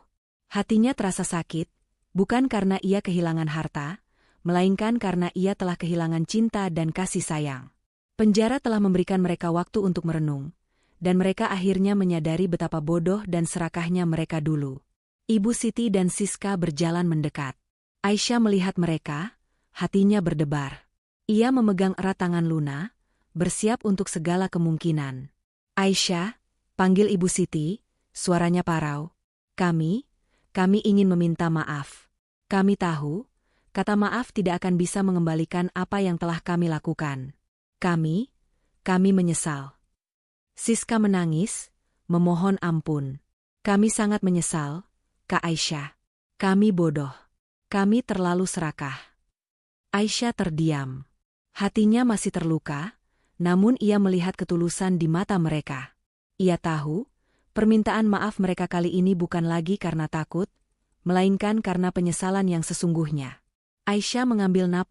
Hatinya terasa sakit, bukan karena ia kehilangan harta, melainkan karena ia telah kehilangan cinta dan kasih sayang. Penjara telah memberikan mereka waktu untuk merenung, dan mereka akhirnya menyadari betapa bodoh dan serakahnya mereka dulu. Ibu Siti dan Siska berjalan mendekat. Aisyah melihat mereka, hatinya berdebar. Ia memegang erat tangan Luna, bersiap untuk segala kemungkinan. "Aisyah," panggil Ibu Siti, Suaranya parau. Kami ingin meminta maaf. Kami tahu, kata maaf tidak akan bisa mengembalikan apa yang telah kami lakukan. Kami menyesal. Siska menangis, memohon ampun. Kami sangat menyesal, Kak Aisyah. Kami bodoh. Kami terlalu serakah. Aisyah terdiam. Hatinya masih terluka, namun ia melihat ketulusan di mata mereka. Ia tahu, permintaan maaf mereka kali ini bukan lagi karena takut, melainkan karena penyesalan yang sesungguhnya. Aisyah mengambil napas